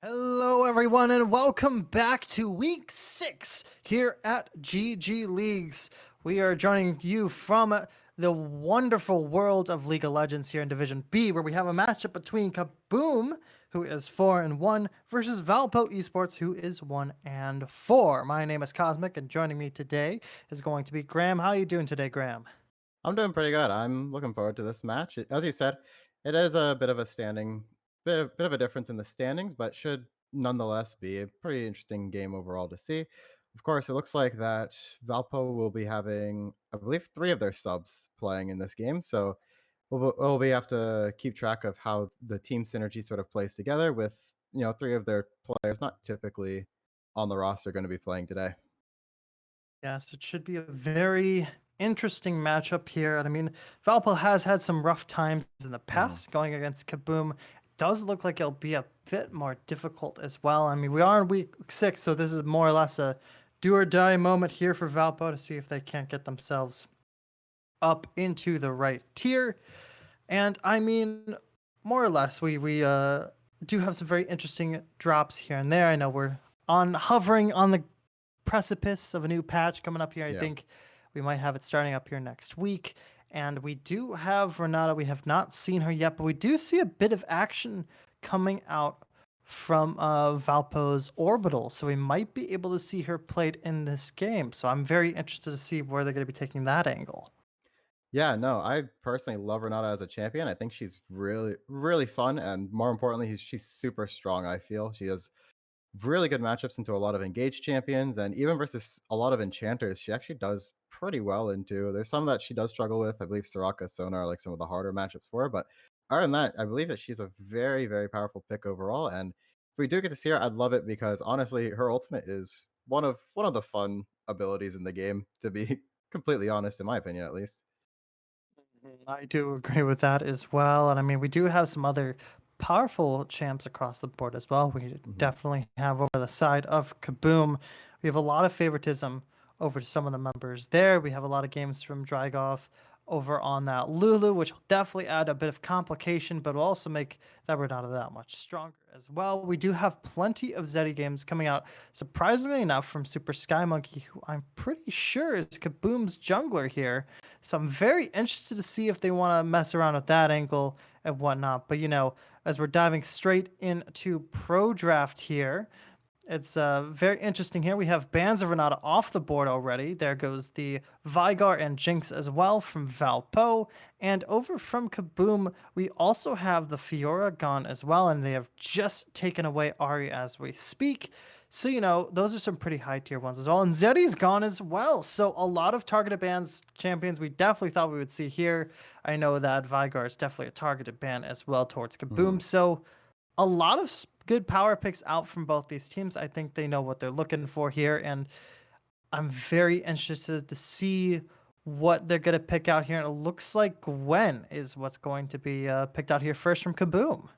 Hello, everyone, and welcome back to week 6 here at GG Leagues. We are joining you from the wonderful world of League of Legends here in Division B, where we have a matchup between Kaboom, who is 4-1, versus Valpo Esports, who is 1-4. My name is Cosmic, and joining me today is going to be Graham. How are you doing today, Graham? I'm doing pretty good. I'm looking forward to this match. As you said, it is a bit of a bit of a difference in the standings, but should nonetheless be a pretty interesting game overall to see. Of course, it looks like that Valpo will be having, I believe, 3 of their subs playing in this game. So we'll have to keep track of how the team synergy sort of plays together with 3 of their players not typically on the roster going to be playing today. Yes, it should be a very interesting matchup here. And I mean, Valpo has had some rough times in the Mhm. past going against Kaboom. It does look like it'll be a bit more difficult as well. I mean, we are in week 6, so this is more or less a do or die moment here for Valpo to see if they can't get themselves up into the right tier. And I mean, more or less, we do have some very interesting drops here and there. I know we're on hovering on the precipice of a new patch coming up here. I Yeah. think we might have it starting up here next week. And we do have Renata. We have not seen her yet, but we do see a bit of action coming out from Valpo's orbital. So we might be able to see her played in this game. So I'm very interested to see where they're going to be taking that angle. Yeah, no, I personally love Renata as a champion. I think she's really, really fun, and more importantly, she's super strong. I feel she has really good matchups into a lot of engaged champions, and even versus a lot of enchanters, she actually does pretty well into. There's some that she does struggle with. I believe Soraka, Sona are like some of the harder matchups for her, but other than that, I believe that she's a very, very powerful pick overall. And if we do get to see her, I'd love it because honestly, her ultimate is one of the fun abilities in the game. To be completely honest, in my opinion, at least. I do agree with that as well. And I mean, we do have some other powerful champs across the board as well. We Mhm. definitely have over the side of Kaboom. We have a lot of favoritism over to some of the members there. We have a lot of games from Drygov over on that Lulu, which will definitely add a bit of complication, but will also make that Renata that much stronger as well. We do have plenty of Zeddy games coming out, surprisingly enough, from Super Sky Monkey, who I'm pretty sure is Kaboom's jungler here. So I'm very interested to see if they want to mess around with that angle and whatnot. But as we're diving straight into pro draft here, it's very interesting here. We have Bands of Renata off the board already. There goes the Vigar and Jinx as well from Valpo. And over from Kaboom, we also have the Fiora gone as well, and they have just taken away Ari as we speak. So, those are some pretty high tier ones as well. And Zeddy's gone as well. So, a lot of targeted bans champions we definitely thought we would see here. I know that Vigar is definitely a targeted ban as well towards Mhm. Kaboom. So, a lot of good power picks out from both these teams. I think they know what they're looking for here, and I'm very interested to see what they're going to pick out here. And it looks like Gwen is what's going to be picked out here first from Kaboom.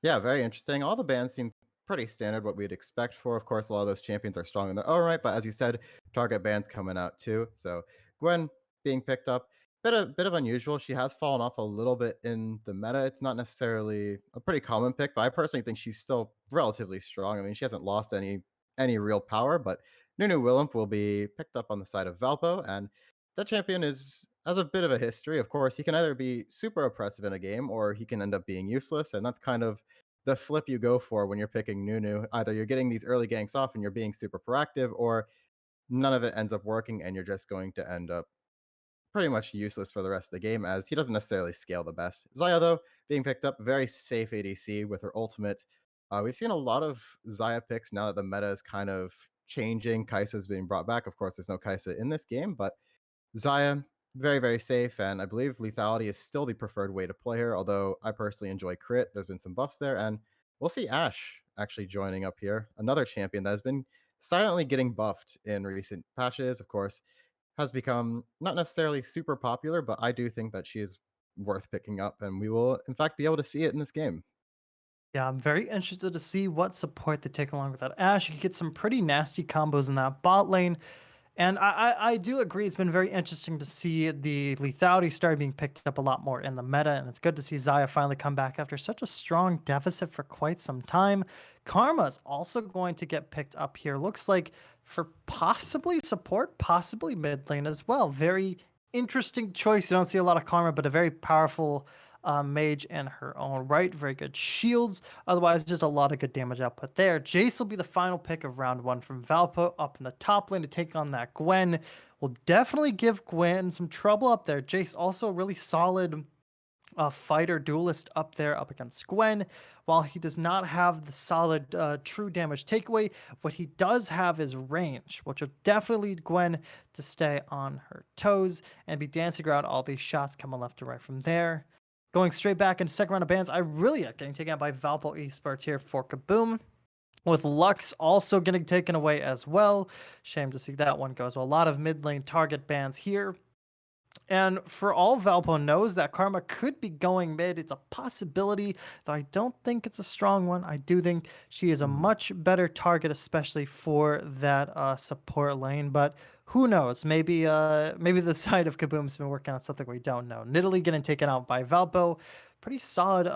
Yeah, very interesting. All the bands seem pretty standard, what we'd expect for. Of course, a lot of those champions are strong in their own right, but as you said, target bands coming out too. So Gwen being picked up, bit of unusual. She has fallen off a little bit in the meta. It's not necessarily a pretty common pick, but I personally think she's still relatively strong. I mean, she hasn't lost any real power, but Nunu Willemp will be picked up on the side of Valpo, and that champion has a bit of a history. Of course, he can either be super oppressive in a game or he can end up being useless, and that's kind of the flip you go for when you're picking Nunu. Either you're getting these early ganks off and you're being super proactive, or none of it ends up working and you're just going to end up pretty much useless for the rest of the game as he doesn't necessarily scale the best. Zaya, though, being picked up, very safe ADC with her ultimate. We've seen a lot of Zaya picks now that the meta is kind of changing. Kai'Sa's being brought back. Of course, there's no Kai'Sa in this game, but Zaya, very, very safe, and I believe lethality is still the preferred way to play her, although I personally enjoy crit. There's been some buffs there, and we'll see Ashe actually joining up here, another champion that has been silently getting buffed in recent patches. Of course, has become not necessarily super popular, but I do think that she is worth picking up, and we will, in fact, be able to see it in this game. Yeah, I'm very interested to see what support they take along with that Ash. You get some pretty nasty combos in that bot lane. And I do agree. It's been very interesting to see the lethality start being picked up a lot more in the meta, and it's good to see Zaya finally come back after such a strong deficit for quite some time. Karma is also going to get picked up here. Looks like for possibly support, possibly mid lane as well. Very interesting choice. You don't see a lot of Karma, but a very powerful mage in her own right. Very good shields. Otherwise, just a lot of good damage output there. Jace will be the final pick of round one from Valpo up in the top lane to take on that Gwen. Will definitely give Gwen some trouble up there. Jace also a really solid fighter duelist up there up against Gwen. While he does not have the solid true damage takeaway, what he does have is range, which will definitely lead Gwen to stay on her toes and be dancing around all these shots coming left to right from there. Going straight back into second round of bans, Irelia getting taken out by Valpo Esports here for Kaboom, with Lux also getting taken away as well. Shame to see that one go. So a lot of mid lane target bans here. And for all Valpo knows that Karma could be going mid, it's a possibility, though I don't think it's a strong one. I do think she is a Mhm. much better target, especially for that support lane. But who knows? Maybe the side of Kaboom's been working on something we don't know. Nidalee getting taken out by Valpo. Pretty solid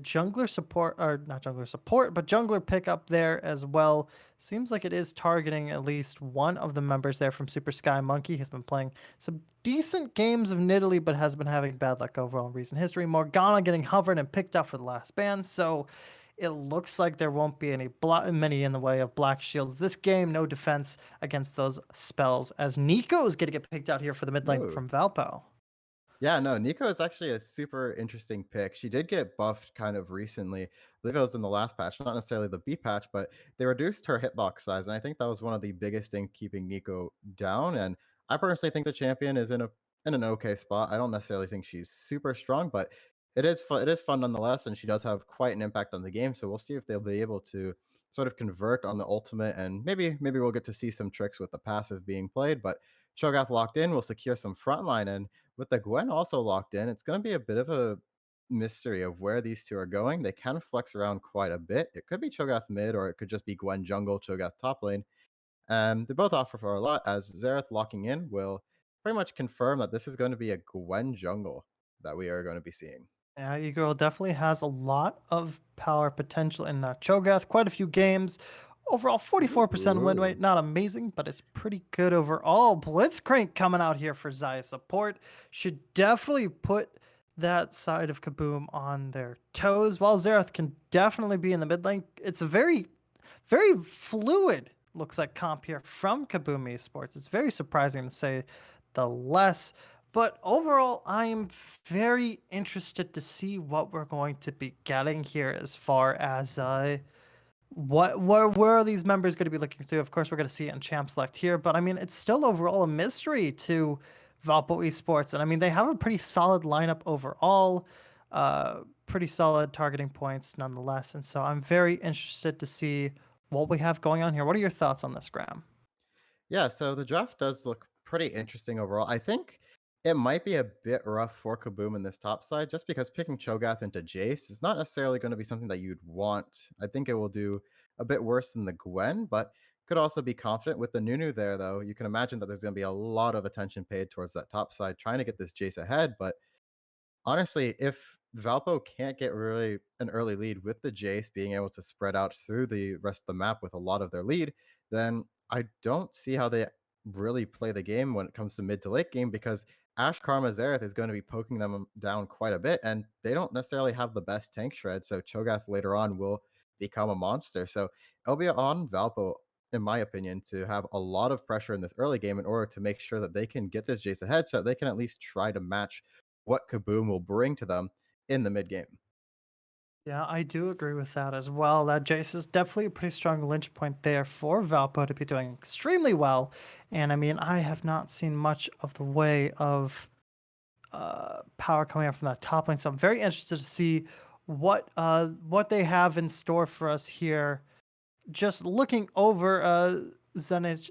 jungler support, or not jungler support, but jungler pickup there as well. Seems like it is targeting at least one of the members there from Super Sky Monkey. Has been playing some decent games of Nidalee, but has been having bad luck overall in recent history. Morgana getting hovered and picked up for the last ban, so it looks like there won't be many in the way of black shields this game. No defense against those spells, as Nico is going to get picked out here for the mid lane Ooh. from Valpo. Yeah, no, Nico is actually a super interesting pick. She did get buffed kind of recently. I believe it was in the last patch, not necessarily the B patch, but they reduced her hitbox size, and I think that was one of the biggest things keeping Nico down. And I personally think the champion is in an okay spot. I don't necessarily think she's super strong, but it is fun. It is fun nonetheless, and she does have quite an impact on the game. So we'll see if they'll be able to sort of convert on the ultimate, and maybe we'll get to see some tricks with the passive being played. But Shogath locked in will secure some frontline, and with the Gwen also locked in, it's going to be a bit of a mystery of where these two are going. They can flex around quite a bit. It could be Cho'Gath mid, or it could just be Gwen jungle, Cho'Gath top lane. And they both offer for a lot, as Xerath locking in will pretty much confirm that this is going to be a Gwen jungle that we are going to be seeing. Yeah, Girl definitely has a lot of power potential in that Cho'Gath. Quite a few games. Overall, 44% win Ooh. rate. Not amazing, but it's pretty good overall. Blitzcrank coming out here for Xayah support. Should definitely put that side of Kaboom on their toes. While Xerath can definitely be in the mid lane, it's a very fluid, looks like, comp here from Kaboom Esports. It's very surprising to say the less. But overall, I'm very interested to see what we're going to be getting here as far as where are these members going to be looking through. Of course, we're going to see it in Champ Select here, but I mean, it's still overall a mystery to Valpo Esports. And I mean, they have a pretty solid lineup overall, pretty solid targeting points nonetheless. And so I'm very interested to see what we have going on here. What are your thoughts on this, Graham? Yeah, so the draft does look pretty interesting overall. I think it might be a bit rough for Kaboom in this top side, just because picking Cho'Gath into Jace is not necessarily going to be something that you'd want. I think it will do a bit worse than the Gwen, but could also be confident with the Nunu there, though. You can imagine that there's going to be a lot of attention paid towards that top side, trying to get this Jace ahead. But honestly, if Valpo can't get really an early lead with the Jace being able to spread out through the rest of the map with a lot of their lead, then I don't see how they really play the game when it comes to mid to late game, because Ash Karma Xerath is going to be poking them down quite a bit, and they don't necessarily have the best tank shred. So Cho'Gath later on will become a monster. So it'll be on Valpo, in my opinion, to have a lot of pressure in this early game in order to make sure that they can get this Jace ahead, so that they can at least try to match what Kaboom will bring to them in the mid game. Yeah, I do agree with that as well. That Jace is definitely a pretty strong lynch point there for Valpo to be doing extremely well. And I mean, I have not seen much of the way of power coming out from that top lane. So I'm very interested to see what they have in store for us here. Just looking over Zenith,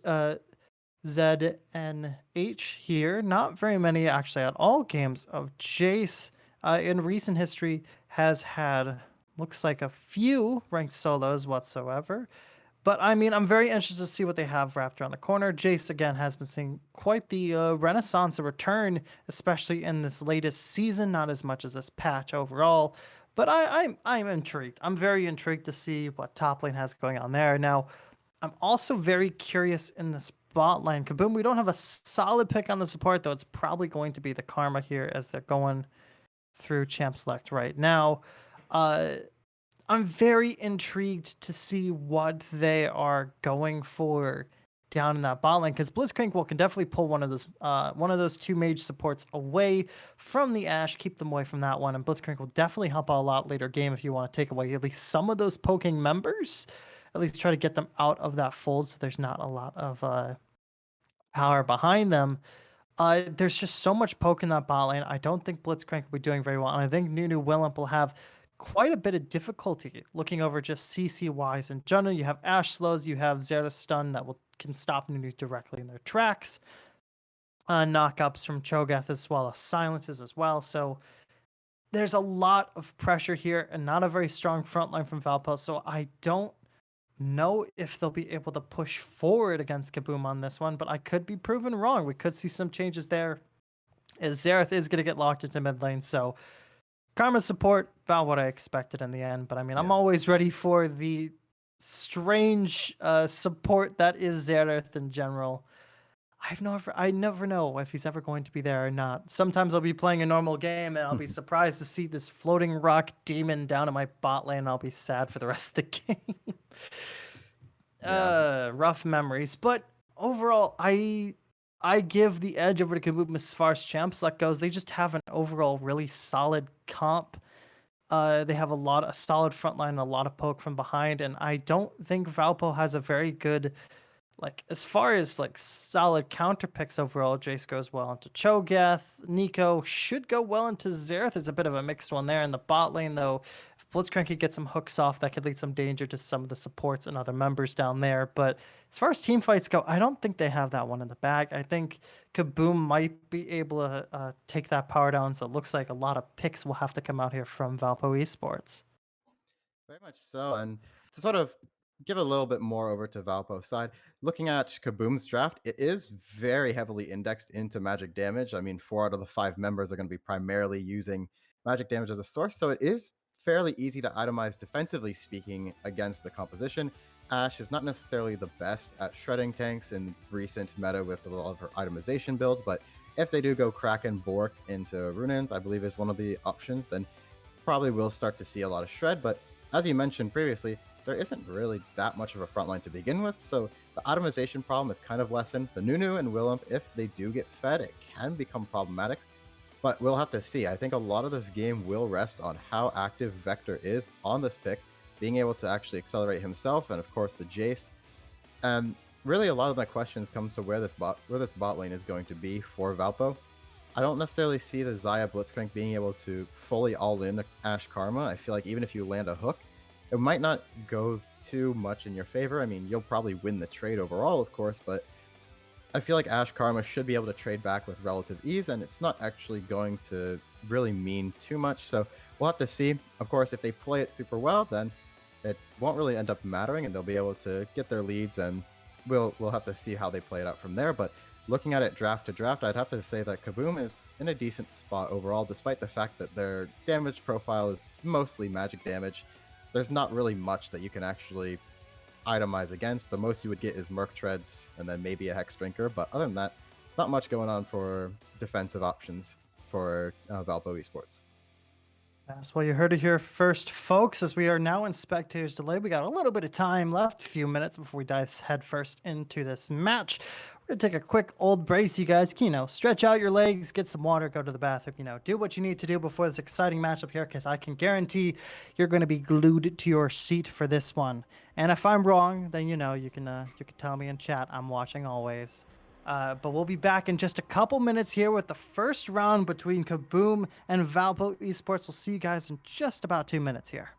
ZNH here, not very many actually at all games of Jace in recent history has had looks like a few ranked solos whatsoever. But I mean, I'm very interested to see what they have wrapped around the corner. Jace again has been seeing quite the renaissance, a return, especially in this latest season. Not as much as this patch overall, but I'm intrigued. I'm very intrigued to see what top lane has going on there. Now, I'm also very curious in this bot lane. Kaboom, we don't have a solid pick on the support though. It's probably going to be the Karma here as they're going through Champ Select right now. Uh, I'm very intrigued to see what they are going for down in that bot lane because Blitzcrank can definitely pull one of those two mage supports away from the Ashe, keep them away from that one, and Blitzcrank will definitely help out a lot later game if you want to take away at least some of those poking members, at least try to get them out of that fold so there's not a lot of power behind them. There's just so much poke in that bot lane. I don't think Blitzcrank will be doing very well, and I think Nunu Willump will have quite a bit of difficulty looking over just CC wise. In general, you have Ashe slows, you have Zera stun that can stop Nunu directly in their tracks, knockups from Cho'Gath as well as silences as well. So there's a lot of pressure here, and not a very strong front line from Valpo. So I don't know if they'll be able to push forward against Kaboom on this one, but I could be proven wrong. We could see some changes there as Xerath is going to get locked into mid lane. So Karma support, about what I expected in the end. But I mean, I'm always ready for the strange support that is Xerath in general. I never know if he's ever going to be there or not. Sometimes I'll be playing a normal game and I'll be surprised to see this floating rock demon down in my bot lane and I'll be sad for the rest of the game. Rough memories. But overall, I give the edge over to Kaboom as far as champ select goes. They just have an overall really solid comp. They have a solid front line, a lot of poke from behind, and I don't think Valpo has a very good, like, as far as like solid counter picks overall. Jace goes well into Cho'Gath. Nico should go well into Xerath. There's a bit of a mixed one there in the bot lane though. If Blitzcrank could get some hooks off, that could lead some danger to some of the supports and other members down there. But as far as team fights go, I don't think they have that one in the bag. I think Kaboom might be able to take that power down. So it looks like a lot of picks will have to come out here from Valpo Esports. Very much so. And to sort of give a little bit more over to Valpo's side, looking at Kaboom's draft, it is very heavily indexed into magic damage. I mean, 4 out of the 5 members are going to be primarily using magic damage as a source. So it is fairly easy to itemize defensively speaking against the composition. Ashe is not necessarily the best at shredding tanks in recent meta with a lot of her itemization builds, but if they do go Kraken Bork into Runins, I believe is one of the options, then probably will start to see a lot of shred. But as you mentioned previously, there isn't really that much of a frontline to begin with, so the itemization problem is kind of lessened. The Nunu and Willump, if they do get fed, it can become problematic, but we'll have to see. I think a lot of this game will rest on how active Vector is on this pick, being able to actually accelerate himself, and of course the Jace. And really, a lot of my questions come to where this bot lane is going to be for Valpo. I don't necessarily see the Xayah Blitzcrank being able to fully all-in Ashe Karma. I feel like even if you land a hook, it might not go too much in your favor. I mean, you'll probably win the trade overall, of course, but I feel like Ashe Karma should be able to trade back with relative ease, and it's not actually going to really mean too much. So we'll have to see. Of course, if they play it super well, then it won't really end up mattering, and they'll be able to get their leads, and we'll have to see how they play it out from there. But looking at it draft to draft, I'd have to say that Kaboom is in a decent spot overall, despite the fact that their damage profile is mostly magic damage. There's not really much that you can actually itemize against. The most you would get is Merc Treads and then maybe a Hex Drinker, but other than that, not much going on for defensive options for Valpo Esports. That's what you heard it here first, folks. As we are now in spectators delay, we got a little bit of time left, a few minutes before we dive headfirst into this match. We're gonna take a quick old break, so you guys can, stretch out your legs, get some water, go to the bathroom, do what you need to do before this exciting matchup here, because I can guarantee you're going to be glued to your seat for this one. And if I'm wrong, then you can tell me in chat. I'm watching always. But we'll be back in just a couple minutes here with the first round between Kaboom and Valpo Esports. We'll see you guys in just about 2 minutes here.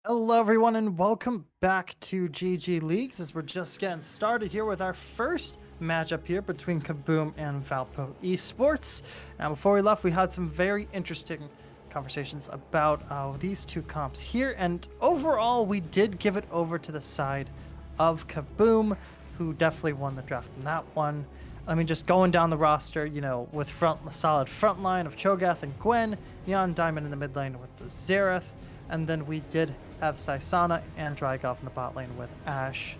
Hello, everyone, and welcome back to GG Leagues as we're just getting started here with our first matchup here between Kaboom and Valpo Esports. Now, before we left, we had some very interesting conversations about these two comps here, and overall, we did give it over to the side of Kaboom, who definitely won the draft in that one. I mean, just going down the roster, with a solid front line of Cho'Gath and Gwen, Neon Diamond in the mid lane with the Xerath, and then we did have Saisana and Drygoff in the bot lane with Ashe,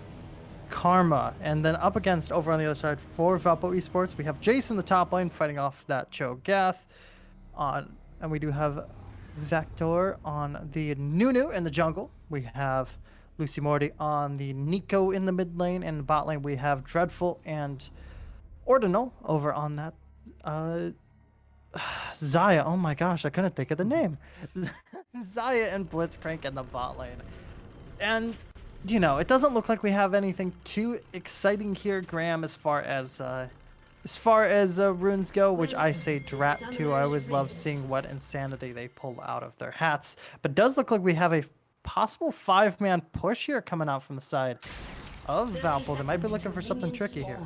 Karma. And then up against, over on the other side, for Valpo Esports, we have Jace in the top lane fighting off that Cho'Gath. And we do have Vector on the Nunu in the jungle. We have Lucy Morty on the Nico in the mid lane. And in the bot lane, we have Dreadful and Ordinal over on that Zaya. Oh my gosh, I couldn't think of the name. Zaya and Blitzcrank in the bot lane. And, it doesn't look like we have anything too exciting here, Graham, as far as runes go, which I say drat to. I always love seeing what insanity they pull out of their hats. But it does look like we have a possible 5-man push here coming out from the side of Valpo. They might be looking for something tricky here.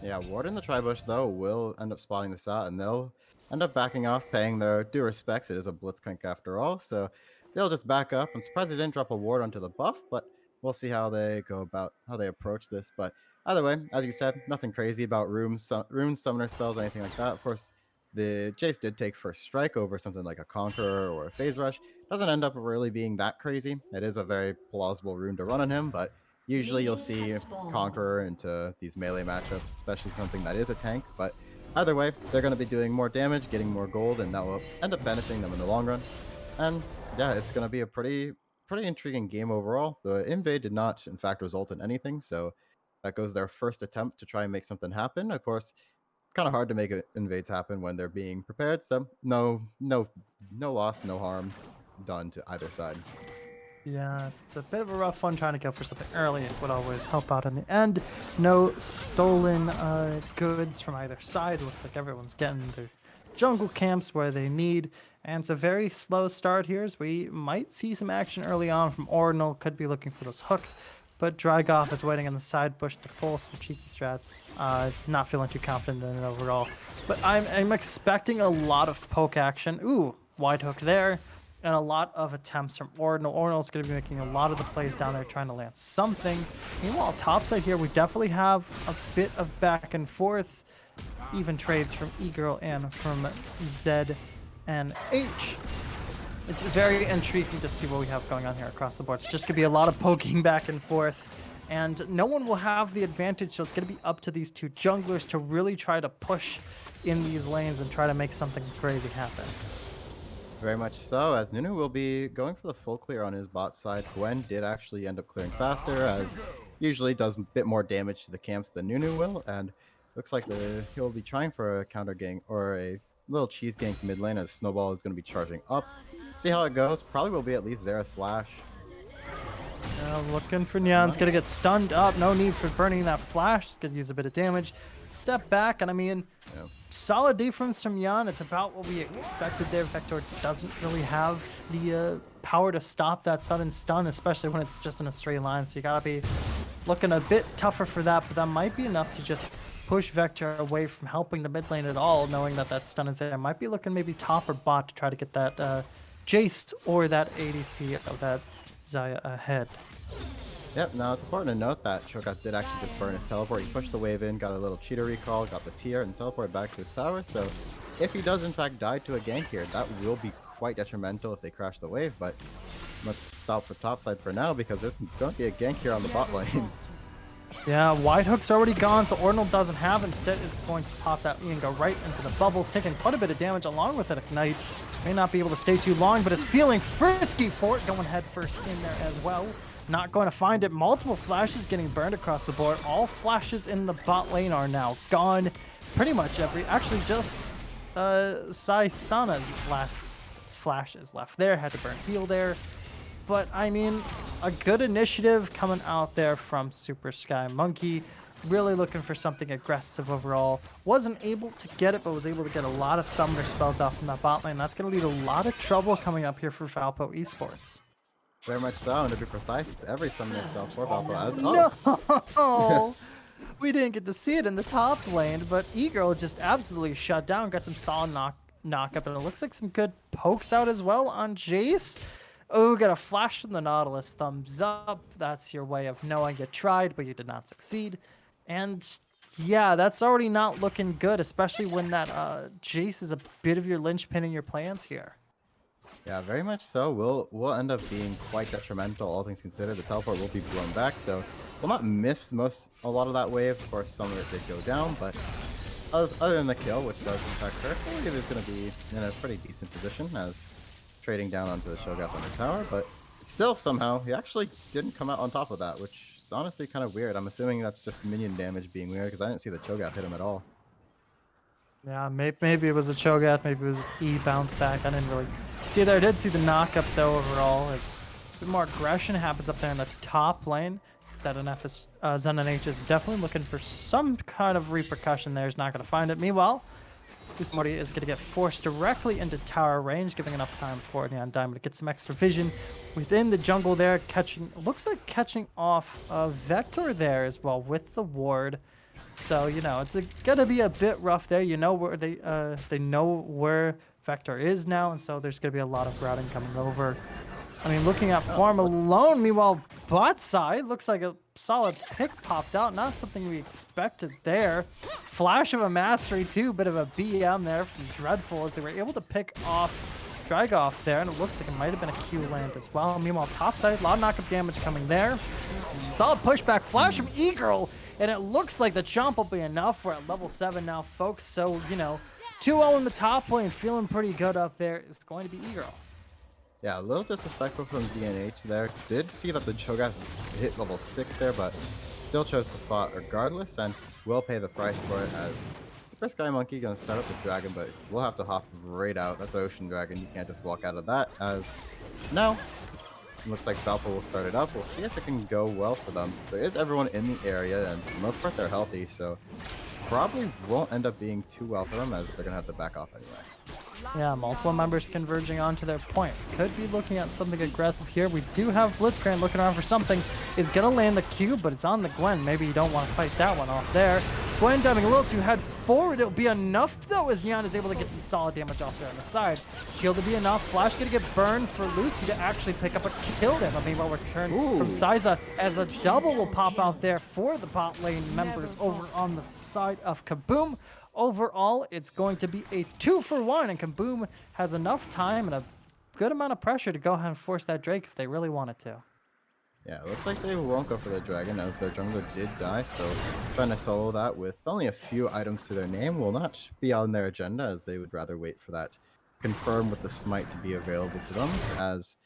Yeah, Ward and the Tribush, though, will end up spotting this out, and they'll end up backing off, paying their due respects. It is a Blitzcrank after all, so they'll just back up. I'm surprised they didn't drop a Ward onto the buff, but we'll see how they go about, how they approach this. But either way, as you said, nothing crazy about runes, summoner spells, anything like that. Of course, the Jace did take first strike over something like a Conqueror or a Phase Rush. Doesn't end up really being that crazy. It is a very plausible rune to run on him, but usually you'll see Conqueror into these melee matchups, especially something that is a tank. But either way, they're going to be doing more damage, getting more gold, and that will end up benefiting them in the long run. And yeah, it's going to be a pretty intriguing game overall. The invade did not, in fact, result in anything, so that goes their first attempt to try and make something happen. Of course, kind of hard to make invades happen when they're being prepared. So no loss, no harm done to either side. Yeah, it's a bit of a rough one trying to go for something early. It would always help out in the end. No stolen goods from either side. Looks like everyone's getting their jungle camps where they need. And it's a very slow start here, as we might see some action early on from Ordinal. Could be looking for those hooks. But Drygoff is waiting in the side bush to pull some cheeky strats. Not feeling too confident in it overall. But I'm expecting a lot of poke action. Ooh, wide hook there. And a lot of attempts from Ordinal. Ordinal's going to be making a lot of the plays down there, trying to land something. Meanwhile, topside here, we definitely have a bit of back and forth. Even trades from E-Girl and from Z and H. It's very intriguing to see what we have going on here across the board. It's just going to be a lot of poking back and forth. And no one will have the advantage, so it's going to be up to these two junglers to really try to push in these lanes and try to make something crazy happen. Very much so, as Nunu will be going for the full clear on his bot side. Gwen did actually end up clearing faster, as usually does a bit more damage to the camps than Nunu will, and looks like he'll be trying for a counter gank or a little cheese gank mid lane, as Snowball is going to be charging up. See how it goes. Probably will be at least Xerath Flash. Looking for Neon's going to get stunned up. No need for burning that flash. Going to use a bit of damage. Step back, and I mean, solid defense from Yan. It's about what we expected there. Vector doesn't really have the power to stop that sudden stun, especially when it's just in a straight line. So you gotta be looking a bit tougher for that, but that might be enough to just push Vector away from helping the mid lane at all, knowing that that stun is there. Might be looking maybe top or bot to try to get that Jace or that ADC of that Zaya ahead. Yep, now it's important to note that Cho'Gath did actually just burn his teleport. He pushed the wave in, got a little cheater recall, got the tier, and teleported back to his tower. So if he does in fact die to a gank here, that will be quite detrimental if they crash the wave. But let's stop for topside for now, because there's going to be a gank here on the bot lane. Yeah, wide hook's already gone, so Ordinal doesn't have. Instead is going to pop that E and go right into the bubbles, taking quite a bit of damage along with it. Ignite may not be able to stay too long, but is feeling frisky for it, going head first in there as well. Not going to find it. Multiple flashes getting burned across the board. All flashes in the bot lane are now gone. Pretty much actually just Saisana's last flash is left there. Had to burn heal there. But I mean, a good initiative coming out there from Super Sky Monkey. Really looking for something aggressive overall. Wasn't able to get it, but was able to get a lot of summoner spells out from that bot lane. That's going to lead a lot of trouble coming up here for Valpo Esports. Very much so, and to be precise, it's every summoner spell for Valpo as No! We didn't get to see it in the top lane, but E-Girl just absolutely shut down, got some solid knock up, and it looks like some good pokes out as well on Jace. Oh, got a flash from the Nautilus, thumbs up. That's your way of knowing you tried, but you did not succeed. And yeah, that's already not looking good, especially when that Jace is a bit of your linchpin in your plans here. Yeah, very much so. We'll end up being quite detrimental, all things considered. The teleport will be blown back, so we'll not miss a lot of that wave. Of course, some of it did go down, but other than the kill, which does impact her, I believe is going to be in a pretty decent position as trading down onto the Cho'Gath on the tower. But still, somehow, he actually didn't come out on top of that, which is honestly kind of weird. I'm assuming that's just minion damage being weird because I didn't see the Cho'Gath hit him at all. Yeah, maybe it was a Cho'Gath, maybe it was E bounce back. I didn't really see there. I did see the knock up though overall. As a bit more aggression happens up there in the top lane. ZNH is definitely looking for some kind of repercussion there. He's not going to find it. Meanwhile, somebody is going to get forced directly into tower range, giving enough time for Neon Diamond to get some extra vision within the jungle there. Looks like catching off Vector there as well with the ward. So, you know, it's gonna be a bit rough there. You know where they know where Vector is now, and so there's gonna be a lot of routing coming over. I mean, looking at farm alone, meanwhile, bot side looks like a solid pick popped out. Not something we expected there. Flash of a mastery too, bit of a BM there from Dreadful as they were able to pick off Dragoff there, and it looks like it might have been a Q land as well. Meanwhile, top side, a lot of knockup damage coming there. Solid pushback, flash from E-Girl. And it looks like the chomp will be enough. We're at level 7 now, folks. So, you know, 2-0 in the top lane, feeling pretty good up there. It's going to be E-Girl. Yeah, a little disrespectful from DNH there. Did see that the Cho'Gath hit level 6 there, but still chose to fight regardless and will pay the price for it as Super Sky Monkey going to start up this dragon, but we'll have to hop right out. That's Ocean Dragon. You can't just walk out of that as now. Looks like Valpo will start it up. We'll see if it can go well for them. There is everyone in the area, and for the most part, they're healthy, so probably won't end up being too well for them as they're going to have to back off anyway. Yeah, multiple members converging onto their point. Could be looking at something aggressive here. We do have Blitzcrank looking around for something. Is going to land the Q, but it's on the Gwen. Maybe you don't want to fight that one off there. Gwen diving a little too head forward. It'll be enough, though, as Neon is able to get some solid damage off there on the side. Shield to be enough. Flash going to get burned for Lucy to actually pick up a kill there. But meanwhile, return from Syza as a double will pop out there for the bot lane members over on the side of Kaboom. Overall, it's going to be a 2-for-1, and Kaboom has enough time and a good amount of pressure to go ahead and force that Drake if they really wanted to. Yeah, it looks like they won't go for the dragon as their jungler did die, so trying to solo that with only a few items to their name will not be on their agenda as they would rather wait for that confirm with the smite to be available to them as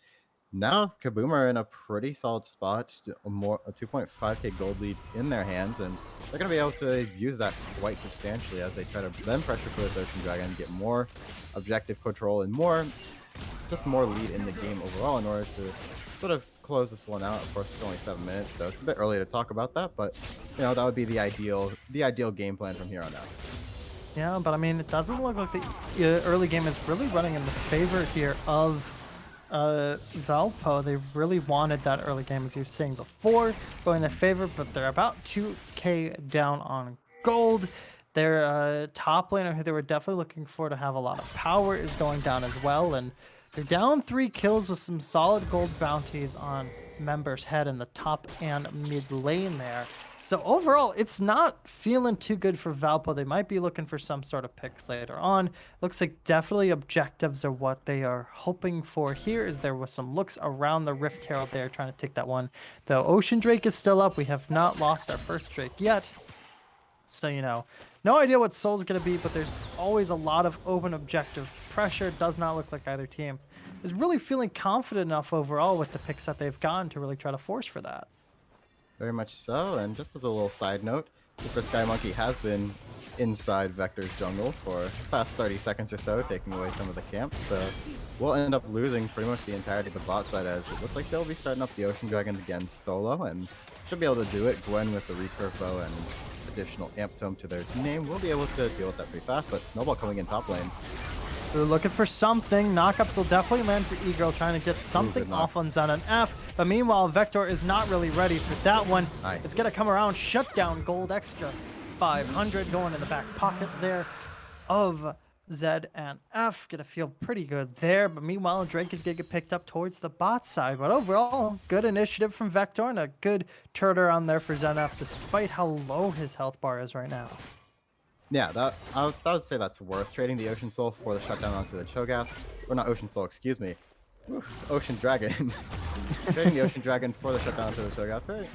now Kaboom are in a pretty solid spot, a 2.5k gold lead in their hands, and they're going to be able to use that quite substantially as they try to then pressure for this Ocean Dragon, get more objective control and more lead in the game overall in order to sort of close this one out. Of course, it's only 7 minutes, so it's a bit early to talk about that, but you know that would be the ideal game plan from here on out. Yeah, but I mean, it doesn't look like the early game is really running in the favor here of Valpo. They really wanted that early game, as you were saying before, going in their favor, but they're about 2k down on gold. Their top laner, who they were definitely looking for to have a lot of power, is going down as well, and they're down 3 kills with some solid gold bounties on members' head in the top and mid lane there. So overall, it's not feeling too good for Valpo. They might be looking for some sort of picks later on. Looks like definitely objectives are what they are hoping for here, as there was some looks around the Rift Herald there trying to take that one. Though Ocean Drake is still up. We have not lost our first Drake yet. So, you know, no idea what Soul's going to be, but there's always a lot of open objective pressure. Does not look like either team is really feeling confident enough overall with the picks that they've gotten to really try to force for that. Very much so, and just as a little side note, Super Sky Monkey has been inside Vector's jungle for the past 30 seconds or so, taking away some of the camps, so we'll end up losing pretty much the entirety of the bot side as it looks like they'll be starting up the Ocean Dragon again solo, and should be able to do it. Gwen with the recurve bow and additional amp tome to their name will be able to deal with that pretty fast, but Snowball coming in top lane. They're looking for something. Knockups will definitely land for E-Girl, trying to get something off on Zen and F. But meanwhile, Vector is not really ready for that one. Nice. It's going to come around, shut down gold extra. 500 going in the back pocket there of Zed and F. Gonna feel pretty good there. But meanwhile, Drake is gonna get picked up towards the bot side. But overall, good initiative from Vector and a good turtle on there for Zed and F, despite how low his health bar is right now. Yeah, I would say that's worth trading the Ocean Soul for the shutdown onto the Cho'Gath. Or not Ocean Soul, excuse me. Ocean Dragon. Trading the Ocean Dragon for the shutdown onto the Cho'Gath.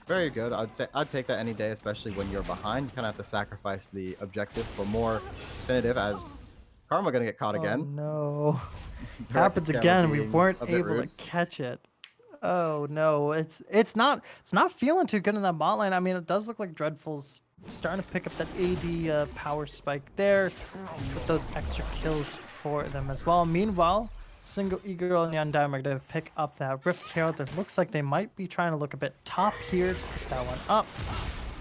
Very good. I'd take that any day, especially when you're behind. You kind of have to sacrifice the objective for more definitive, as Karma gonna get caught again. Oh no. Happens again. We weren't able to catch it. Oh no. It's not feeling too good in that bot lane. I mean, it does look like Dreadful's starting to pick up that AD power spike there with those extra kills for them as well. Meanwhile, single E-Girl and Untitled are going to pick up that Rift Herald. That looks like they might be trying to look a bit top here. Pick that one up.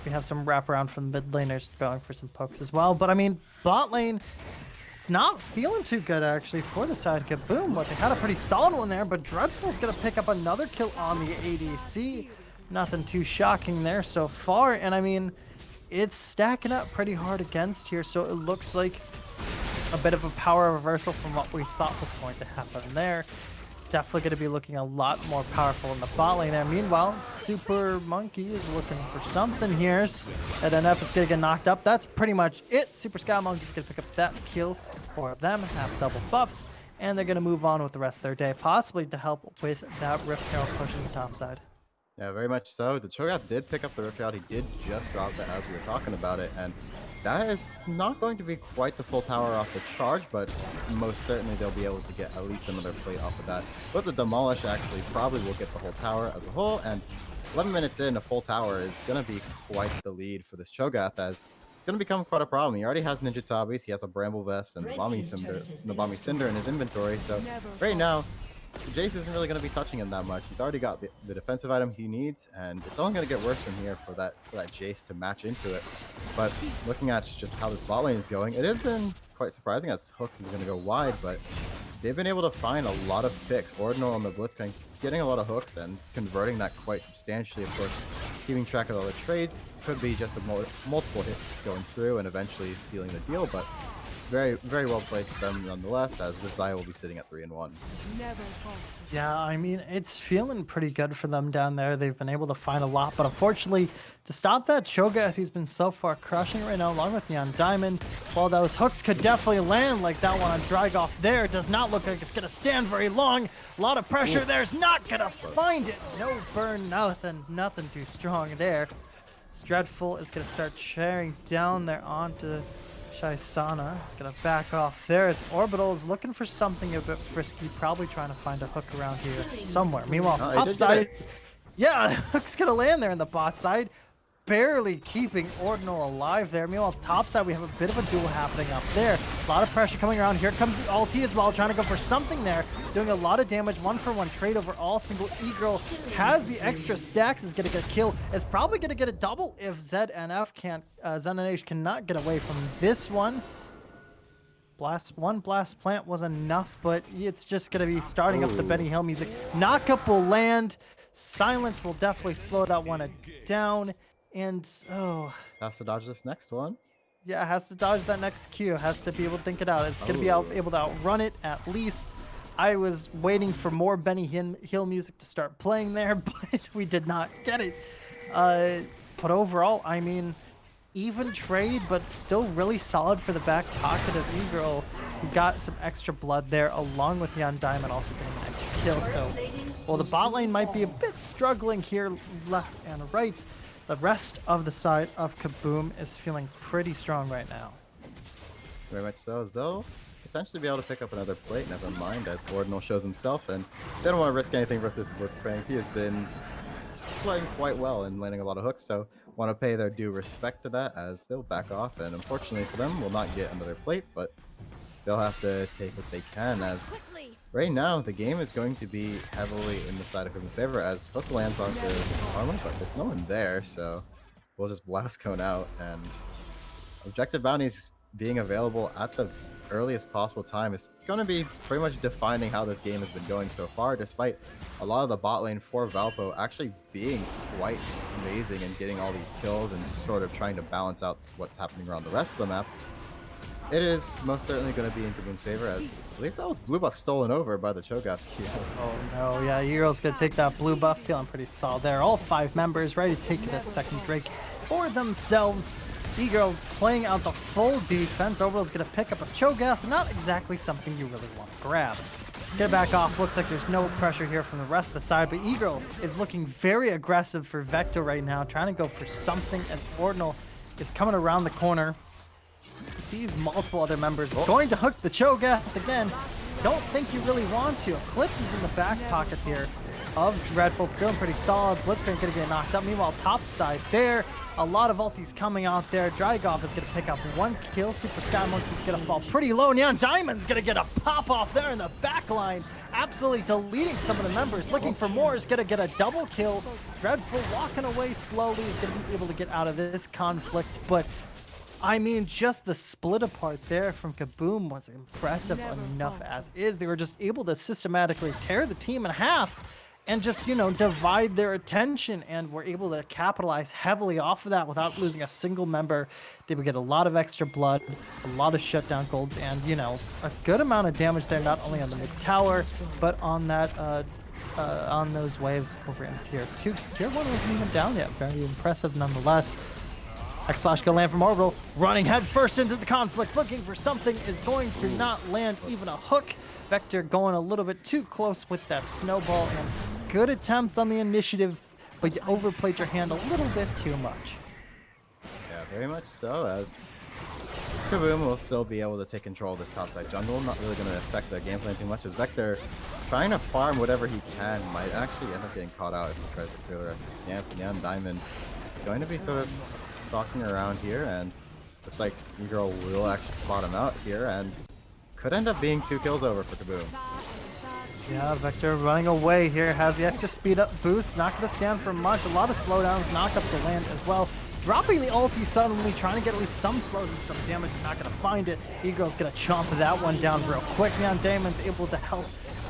We have some wraparound from the mid laners going for some pokes as well. But I mean, bot lane, it's not feeling too good actually for the side of Kaboom. But they had a pretty solid one there. But Dreadful's going to pick up another kill on the ADC. Nothing too shocking there so far. And I mean, it's stacking up pretty hard against here. So it looks like a bit of a power reversal from what we thought was going to happen there. It's definitely going to be looking a lot more powerful in the bot lane there. Meanwhile, Super Monkey is looking for something here. And then F is going to get knocked up. That's pretty much it. Super Sky Monkey is going to pick up that kill for them. Have double buffs. And they're going to move on with the rest of their day, possibly to help with that Rift Herald pushing the top side. Yeah, very much so. The Cho'Gath did pick up the Rift Herald. He did just drop that as we were talking about it. And that is not going to be quite the full tower off the charge, but most certainly they'll be able to get at least another plate off of that. But the Demolish actually probably will get the whole tower as a whole, and 11 minutes in, a full tower is going to be quite the lead for this Cho'Gath, as it's going to become quite a problem. He already has Ninja Tabis, he has a Bramble Vest, and the Bomby Cinder in his inventory, so right now, Jace isn't really going to be touching him that much. He's already got the defensive item he needs, and it's only going to get worse from here for that Jace to match into it. But looking at just how this bot lane is going, it has been quite surprising as Hook is going to go wide, but they've been able to find a lot of picks. Ordinal on the Blitzcrank getting a lot of hooks and converting that quite substantially. Of course, keeping track of all the trades could be just multiple hits going through and eventually sealing the deal, but very, very well played for them nonetheless, as this Zaya will be sitting at 3-1. Yeah, I mean, it's feeling pretty good for them down there. They've been able to find a lot, but unfortunately, to stop that Cho'Gath, he's been so far crushing right now, along with Neon Diamond, while those hooks could definitely land, like that one on Drygoff there. Does not look like it's going to stand very long. A lot of pressure there's not going to find it. No burn, nothing too strong there. Dreadful is going to start sharing down there onto Shy'Sana. Is going to back off there as Orbital is looking for something a bit frisky, probably trying to find a hook around here somewhere. Meanwhile, top side, yeah, hook's going to land there in the bot side, barely keeping Ordinal alive there. Meanwhile, top side, we have a bit of a duel happening up there. A lot of pressure coming around. Here comes the ulti as well, trying to go for something there, doing a lot of damage. 1-for-1 trade over all. Single E-Girl has the extra stacks, is going to get a kill. Is probably going to get a double if Zed and F can't, Zen and H cannot get away from this one. One blast plant was enough, but it's just going to be starting up the Benny Hill music. Knockup will land. Silence will definitely slow that one down. And, oh. Has to dodge this next one. Yeah, has to dodge that next Q. Has to be able to think it out. It's going to be able to outrun it at least. I was waiting for more Benny Hill music to start playing there, but we did not get it. But overall, I mean, even trade, but still really solid for the back pocket of E-Girl, who got some extra blood there, along with Neon Diamond also getting an extra kill. So, while the bot lane might be a bit struggling here, left and right, the rest of the side of Kaboom is feeling pretty strong right now. Very much so, as they'll potentially be able to pick up another plate, never mind, as Ordinal shows himself, and they don't want to risk anything versus Blitzcrank. He has been playing quite well and landing a lot of hooks, so want to pay their due respect to that, as they'll back off, and unfortunately for them, will not get another plate, but they'll have to take what they can, as right now the game is going to be heavily in the side of Kaboom's favor, as Hook lands onto armor, but there's no one there, so we'll just blast cone out, and objective bounties being available at the earliest possible time is going to be pretty much defining how this game has been going so far, despite a lot of the bot lane for Valpo actually being quite amazing and getting all these kills and sort of trying to balance out what's happening around the rest of the map. It is most certainly going to be in Kaboom's favor, as I believe that was blue buff stolen over by the Cho'Gath Q. Oh no, yeah, Euro's gonna take that blue buff, feeling pretty solid there. All 5 members ready to take this second Drake for themselves. Egro playing out the full defense. Orbital's gonna pick up a Cho'Gath, not exactly something you really want to grab. Get back off, looks like there's no pressure here from the rest of the side, but Egro is looking very aggressive for Vector right now, trying to go for something as Ordinal is coming around the corner. Sees multiple other members going to hook the Cho'Gath again. Don't think you really want to. Eclipse is in the back pocket here of Dreadful. Feeling pretty solid. Blitzcrank gonna get knocked up. Meanwhile, top side there, a lot of ultis coming out there. Drygov is gonna pick up 1 kill. Super Sky Monkey's gonna fall pretty low. Neon Diamond's gonna get a pop off there in the back line. Absolutely deleting some of the members. Looking for more, is gonna get a double kill. Dreadful walking away slowly, is gonna be able to get out of this conflict, but I mean, just the split apart there from Kaboom was impressive enough as is. They were just able to systematically tear the team in half and just, you know, divide their attention, and were able to capitalize heavily off of that without losing a single member. They would get a lot of extra blood, a lot of shutdown golds, and, you know, a good amount of damage there, not only on the mid tower, but on that, on those waves over in tier 2, because tier 1 wasn't even down yet. Very impressive nonetheless. X-Flash gonna land from Orbital, running head first into the conflict, looking for something, is going to not land even a hook. Vector going a little bit too close with that snowball, and good attempt on the initiative, but you overplayed your hand a little bit too much. Yeah, very much so, as Kaboom will still be able to take control of this topside jungle. Not really going to affect the game plan too much, as Vector, trying to farm whatever he can, might actually end up getting caught out if he tries to clear the rest of his camp. Neon Diamond is going to be sort of stalking around here, and looks like Negro will actually spot him out here, and could end up being 2 kills over for Kaboom. Yeah, Vector running away here, has the extra speed up boost, not going to stand for much. A lot of slowdowns, knockups will land as well. Dropping the ulti suddenly, trying to get at least some slows and some damage, not going to find it. Eagle's going to chomp that one down real quick. Neon Diamond's able to help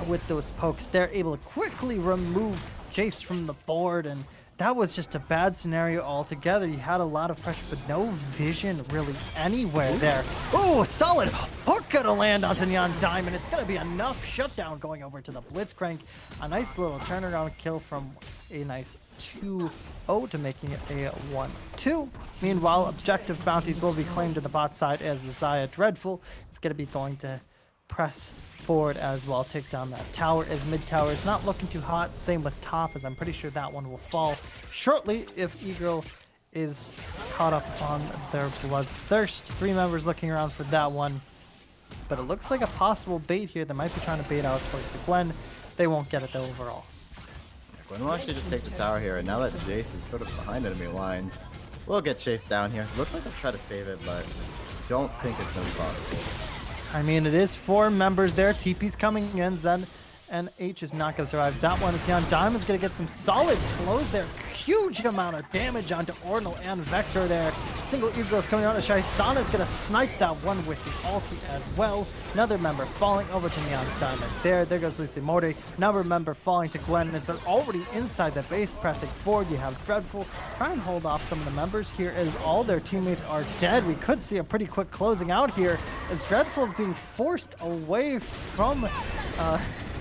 with those pokes. They're able to quickly remove Jace from the board, and that was just a bad scenario altogether. You had a lot of pressure, but no vision really anywhere there. Oh, solid hook gonna land onto Neon Diamond. It's gonna be enough shutdown going over to the Blitzcrank. A nice little turnaround kill from a nice 2-0 to making it a 1-2. Meanwhile, objective bounties will be claimed to the bot side, as the Xayah Dreadful is gonna be going to press forward as well, take down that tower, as mid tower is not looking too hot. Same with top, as I'm pretty sure that one will fall shortly if Eagle is caught up on their bloodthirst. 3 members looking around for that one, but it looks like a possible bait here. They might be trying to bait out towards the Gwen. They won't get it though overall. Yeah, Gwen will actually just take the tower here, and now that Jace is sort of behind enemy lines, we'll get chased down here. Looks like they'll try to save it, but don't think it's going to be possible. I mean, it is 4 members there. TP's coming in. Zen and H is not going to survive that one. Neon Diamond's going to get some solid slows there. Huge amount of damage onto Ordinal and Vector there. Single Eagles coming out of Shy. Sana's going to snipe that one with the ulti as well. Another member falling over to Neon Diamond. There goes Lucy Morty. Another member falling to Gwen, as they're already inside the base, pressing forward. You have Dreadful. Try and hold off some of the members here, as all their teammates are dead. We could see a pretty quick closing out here, as Dreadful is being forced away from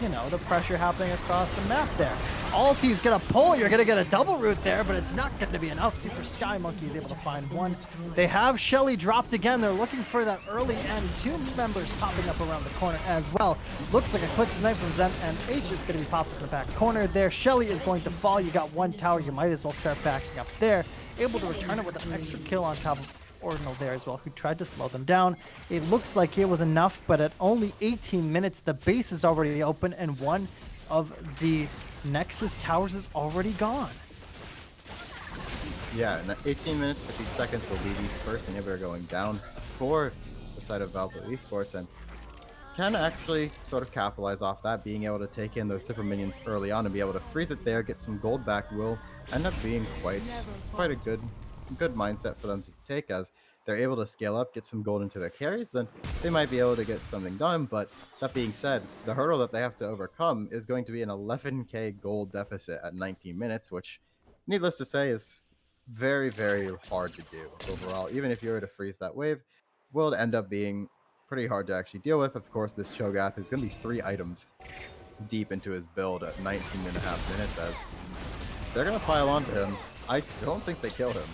you know, the pressure happening across the map there. Ulti's gonna pull, you're gonna get a double root there, but it's not gonna be enough. Super Sky Monkey is able to find one. They have Shelly dropped again. They're looking for that early end. 2 members popping up around the corner as well. Looks like a quick snipe from Zen, and H is gonna be popped in the back corner there. Shelly is going to fall. You got 1 tower, you might as well start backing up there. Able to return it with an extra kill on top of Ordinal there as well, who tried to slow them down. It looks like it was enough, but at only 18 minutes, the base is already open, and one of the Nexus towers is already gone. Yeah, and 18 minutes, 50 seconds will be the first inhibitor going down for the side of Valpo Esports, and can actually sort of capitalize off that, being able to take in those super minions early on and be able to freeze it there, get some gold back, will end up being quite a good mindset for them to take, as they're able to scale up, get some gold into their carries, then they might be able to get something done. But that being said, the hurdle that they have to overcome is going to be an 11k gold deficit at 19 minutes, which, needless to say, is very, very hard to do overall. Even if you were to freeze that wave, will end up being pretty hard to actually deal with. Of course, this Cho'Gath is going to be 3 items deep into his build at 19.5 minutes, as they're going to pile onto him. I don't think they kill him.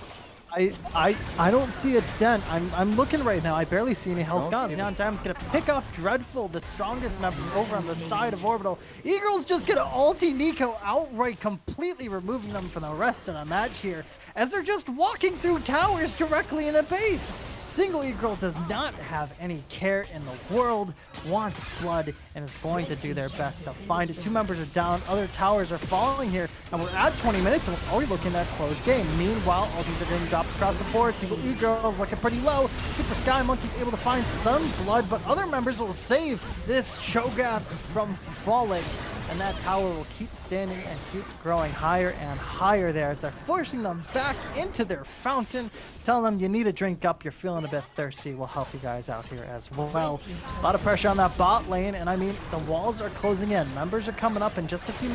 I don't see a dent. I'm looking right now. I barely see any health gone. Now Diamond's gonna pick up Dreadful, the strongest member, over on the side of Orbital. Eagle's just gonna ulti Nico outright, completely removing them from the rest of the match here, as they're just walking through towers directly in a base. Single Eagle does not have any care in the world, wants blood, and is going to do their best to find it. 2 members are down, other towers are falling here, and we're at 20 minutes, and we're already looking at closed game. Meanwhile, ultis are getting dropped across the board. Single Eagle is looking pretty low. Super Sky Monkey's able to find some blood, but other members will save this Cho'Gath from falling. And that tower will keep standing and keep growing higher and higher there, as they're forcing them back into their fountain, telling them you need to drink up, you're feeling a bit thirsty. We'll help you guys out here as well. A lot of pressure on that bot lane, and I mean, the walls are closing in. Members are coming up in just a few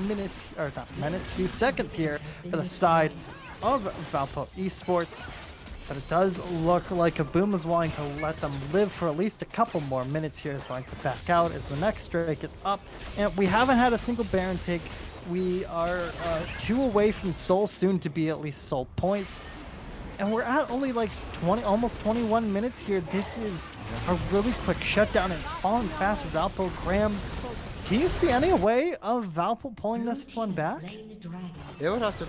minutes, or not minutes, few seconds here for the side of Valpo Esports. But it does look like Kaboom is wanting to let them live for at least a couple more minutes here. Is going to back out as the next Drake is up. And we haven't had a single Baron take. We are 2 away from Soul, soon to be at least Soul points. And we're at only like 20, almost 21 minutes here. This is a really quick shutdown, and it's falling fast with Valpo. Graham, can you see any way of Valpo pulling this one back? It would have to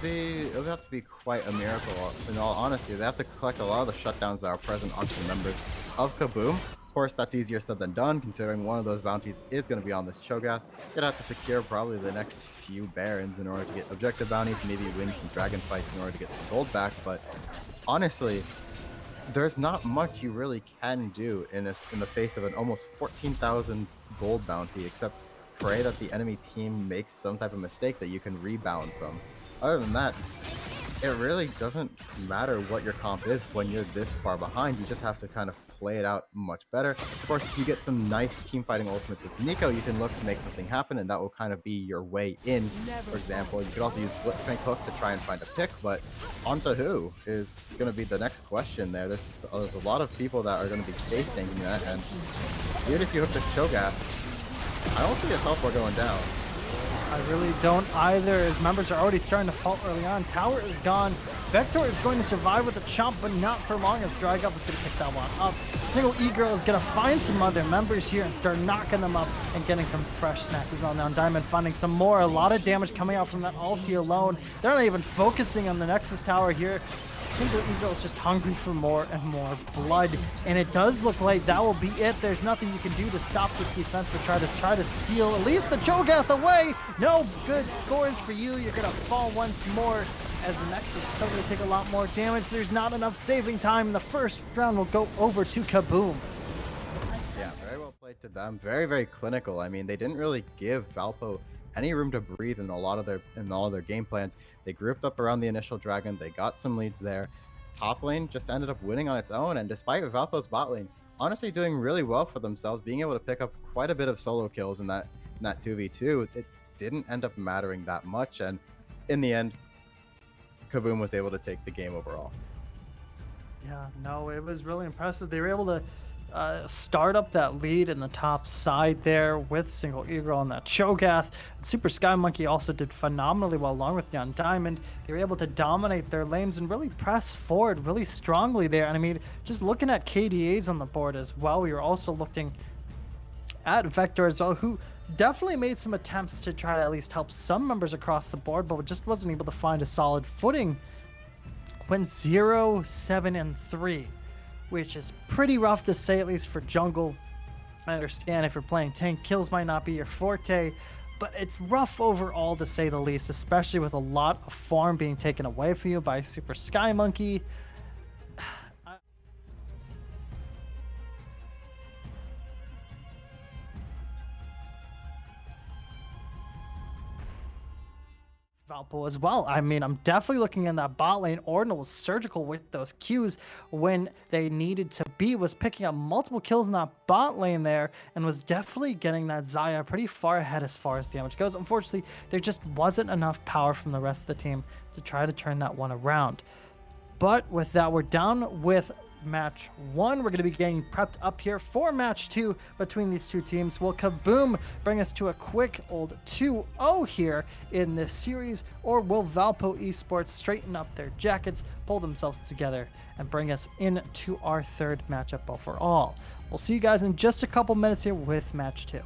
be quite a miracle. In all honesty, they have to collect a lot of the shutdowns that are present onto the members of Kaboom. Of course, that's easier said than done, considering one of those bounties is going to be on this Cho'Gath. You'd have to secure probably the next few Barons in order to get objective bounties, maybe win some dragon fights in order to get some gold back. But honestly, there's not much you really can do in the face of an almost 14,000 gold bounty, except pray that the enemy team makes some type of mistake that you can rebound from. Other than that, it really doesn't matter what your comp is when you're this far behind. You just have to kind of play it out much better. Of course, if you get some nice team fighting ultimates with Nico, you can look to make something happen, and that will kind of be your way in. For example, you could also use Blitzcrank Hook to try and find a pick, but onto who is going to be the next question there. There's a lot of people that are going to be facing that, and even if you hook the Cho'Gath, I don't see his health bar going down. I really don't either, as members are already starting to fall early on. Tower is gone. Vector is going to survive with a chomp, but not for long, as Drygulp is going to pick that one up. Single E-Girl is going to find some other members here and start knocking them up and getting some fresh snacks as well. Now Diamond finding some more. A lot of damage coming out from that ulti alone. They're not even focusing on the Nexus Tower here. Single Eagle is just hungry for more and more blood, and it does look like that will be it. There's nothing you can do to stop this defense, but try to steal at least the Cho'Gath away. No good scores for you. You're gonna fall once more, as the Nexus is still gonna take a lot more damage. There's not enough saving time. The first round will go over to Kaboom. Yeah, very well played to them. Very, very clinical. I mean, they didn't really give Valpo any room to breathe in all of their game plans. They grouped up around the initial dragon. They got some leads there. Top lane just ended up winning on its own, and despite Valpo's bot lane honestly doing really well for themselves, being able to pick up quite a bit of solo kills in that 2v2, it didn't end up mattering that much, and in the end, Kaboom was able to take the game overall. Yeah, no, it was really impressive. They were able to start up that lead in the top side there with Single Eagle on that Cho'Gath. Super Sky Monkey also did phenomenally well along with Young Diamond. They were able to dominate their lanes and really press forward really strongly there. And I mean, just looking at KDAs on the board as well, we were also looking at Vector as well, who definitely made some attempts to try to at least help some members across the board, but just wasn't able to find a solid footing. Went 0, 7, and 3. Which is pretty rough to say, at least for jungle. I understand if you're playing tank, kills might not be your forte, but it's rough overall to say the least, especially with a lot of farm being taken away from you by Super Sky Monkey. Valpo as well. I mean, I'm definitely looking in that bot lane. Ordinal was surgical with those Qs when they needed to be, was picking up multiple kills in that bot lane there, and was definitely getting that Xayah pretty far ahead as far as damage goes. Unfortunately, there just wasn't enough power from the rest of the team to try to turn that one around. But with that, we're down with match 1. We're going to be getting prepped up here for match 2 between these two teams. Will Kaboom bring us to a quick old 2-0 here in this series, or will Valpo Esports straighten up their jackets, pull themselves together, and bring us into our third matchup overall? We'll see you guys in just a couple minutes here with match 2.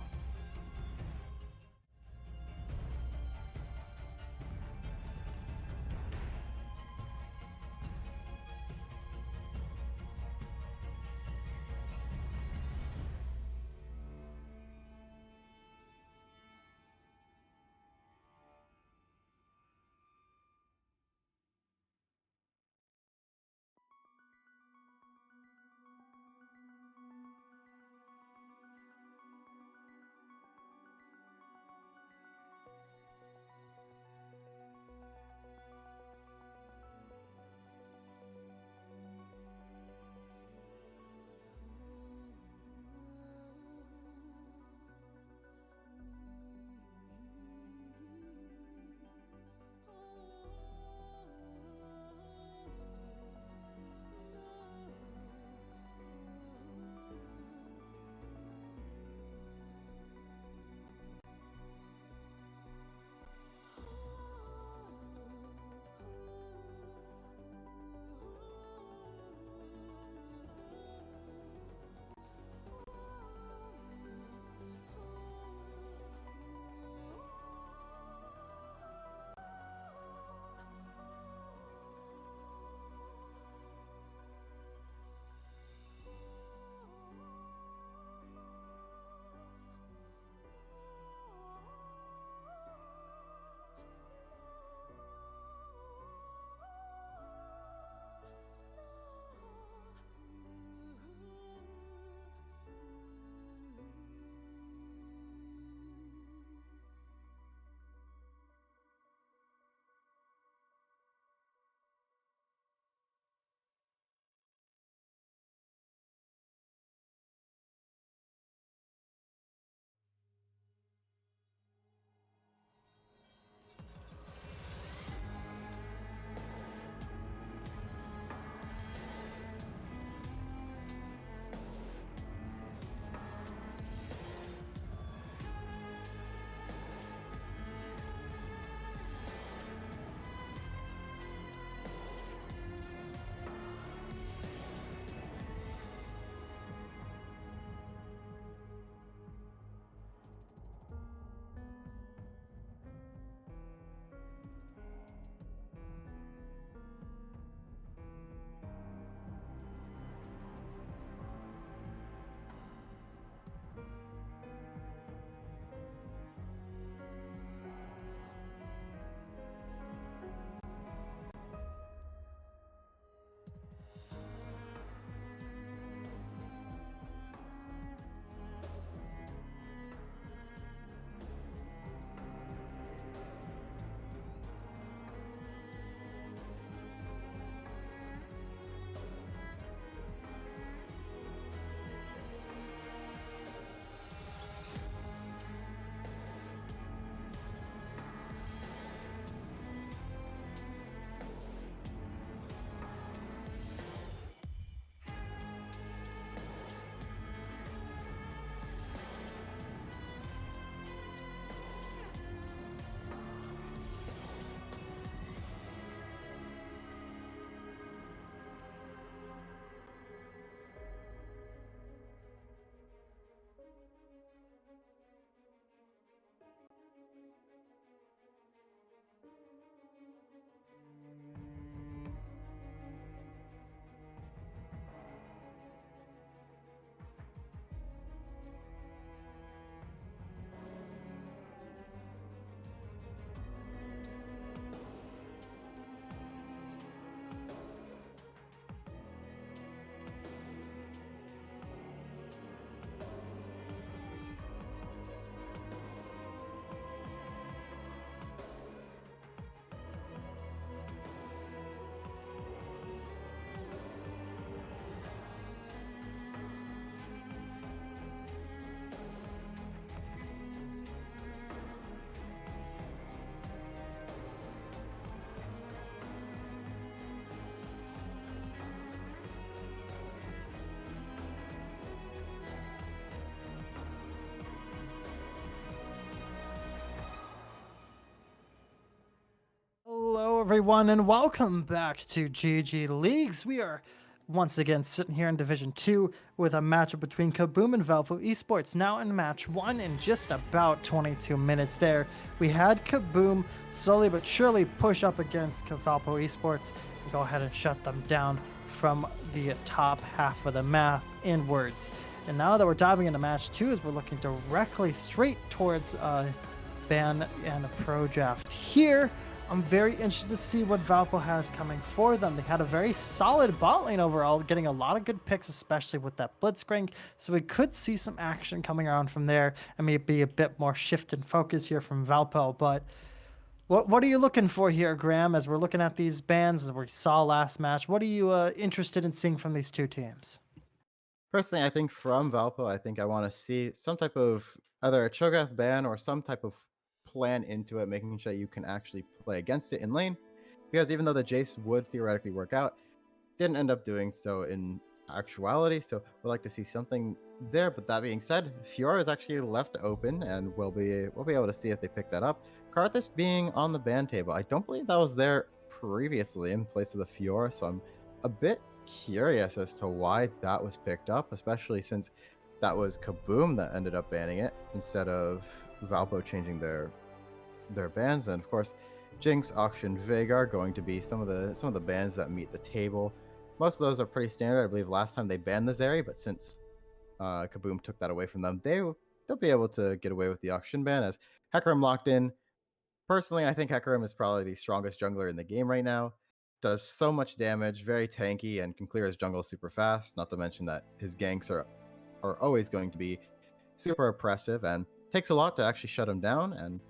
everyone, and welcome back to GG Leagues. We are once again sitting here in Division 2 with a matchup between Kaboom and Valpo Esports. Now in match 1 in just about 22 minutes there. We had Kaboom slowly but surely push up against Valpo Esports and go ahead and shut them down from the top half of the map inwards. And now that we're diving into match 2, as we're looking directly straight towards ban and a pro draft here. I'm very interested to see what Valpo has coming for them. They had a very solid bot lane overall, getting a lot of good picks, especially with that blitzcrank. So we could see some action coming around from there and maybe a bit more shift in focus here from Valpo. But what are you looking for here, Graham, as we're looking at these bans, as we saw last match? What are you interested in seeing from these two teams? First thing I think from Valpo, I think I want to see some type of either a Cho'Gath ban or some type of plan into it, making sure you can actually play against it in lane. Because even though the Jace would theoretically work out, didn't end up doing so in actuality. So we'd like to see something there. But that being said, Fiora is actually left open, and we'll be able to see if they pick that up. Karthus being on the ban table, I don't believe that was there previously in place of the Fiora, so I'm a bit curious as to why that was picked up, especially since that was Kaboom that ended up banning it instead of Valpo changing their bans. And of course, Jinx, Auction, Veigar going to be some of the bans that meet the table. Most of those are pretty standard. I believe last time they banned the Zeri, but since Kaboom took that away from them, they'll be able to get away with the Auction ban as Hecarim locked in. Personally, I think Hecarim is probably the strongest jungler in the game right now. Does so much damage, very tanky, and can clear his jungle super fast. Not to mention that his ganks are always going to be super oppressive and takes a lot to actually shut him down. And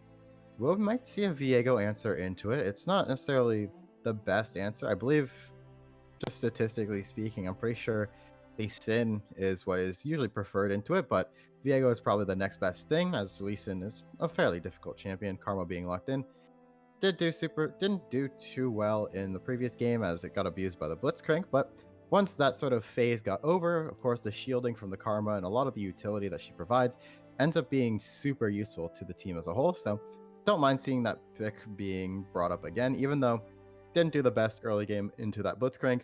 we might see a Viego answer into it. It's not necessarily the best answer. I believe, just statistically speaking, I'm pretty sure the Sin is what is usually preferred into it, but Viego is probably the next best thing, as Lee Sin is a fairly difficult champion, Karma being locked in. Didn't do too well in the previous game as it got abused by the Blitzcrank, but once that sort of phase got over, of course, the shielding from the Karma and a lot of the utility that she provides ends up being super useful to the team as a whole. So don't mind seeing that pick being brought up again, even though didn't do the best early game into that Blitzcrank.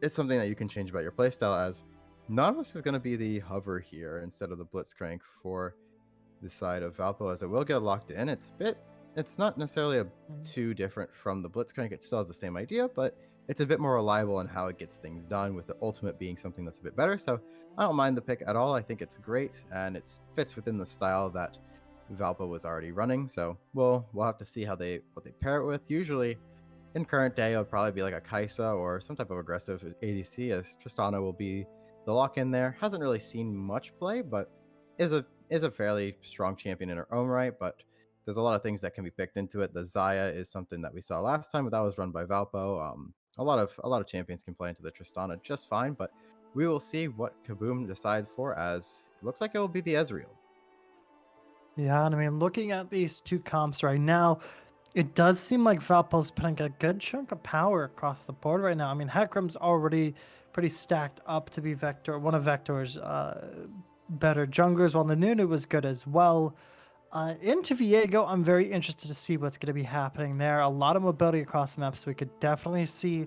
It's something that you can change about your playstyle, as Nautilus is going to be the hover here instead of the Blitzcrank for the side of Valpo, as it will get locked in. It's not necessarily too different from the Blitzcrank. It still has the same idea, but it's a bit more reliable in how it gets things done, with the ultimate being something that's a bit better. So I don't mind the pick at all. I think it's great, and it fits within the style that Valpo was already running. So we'll have to see what they pair it with. Usually in current day, it would probably be like a Kaisa or some type of aggressive ADC, as Tristana will be the lock-in there. Hasn't really seen much play, but is a fairly strong champion in her own right. But there's a lot of things that can be picked into it. The Xayah is something that we saw last time, but that was run by Valpo. A lot of champions can play into the Tristana just fine, but we will see what Kaboom decides for, as it looks like it will be the Ezreal. Yeah, and I mean, looking at these two comps right now, it does seem like Valpo's putting a good chunk of power across the board right now. I mean, Hecarim's already pretty stacked up to be one of Vector's better junglers, while the Nunu was good as well. Into Viego, I'm very interested to see what's going to be happening there. A lot of mobility across the map, so we could definitely see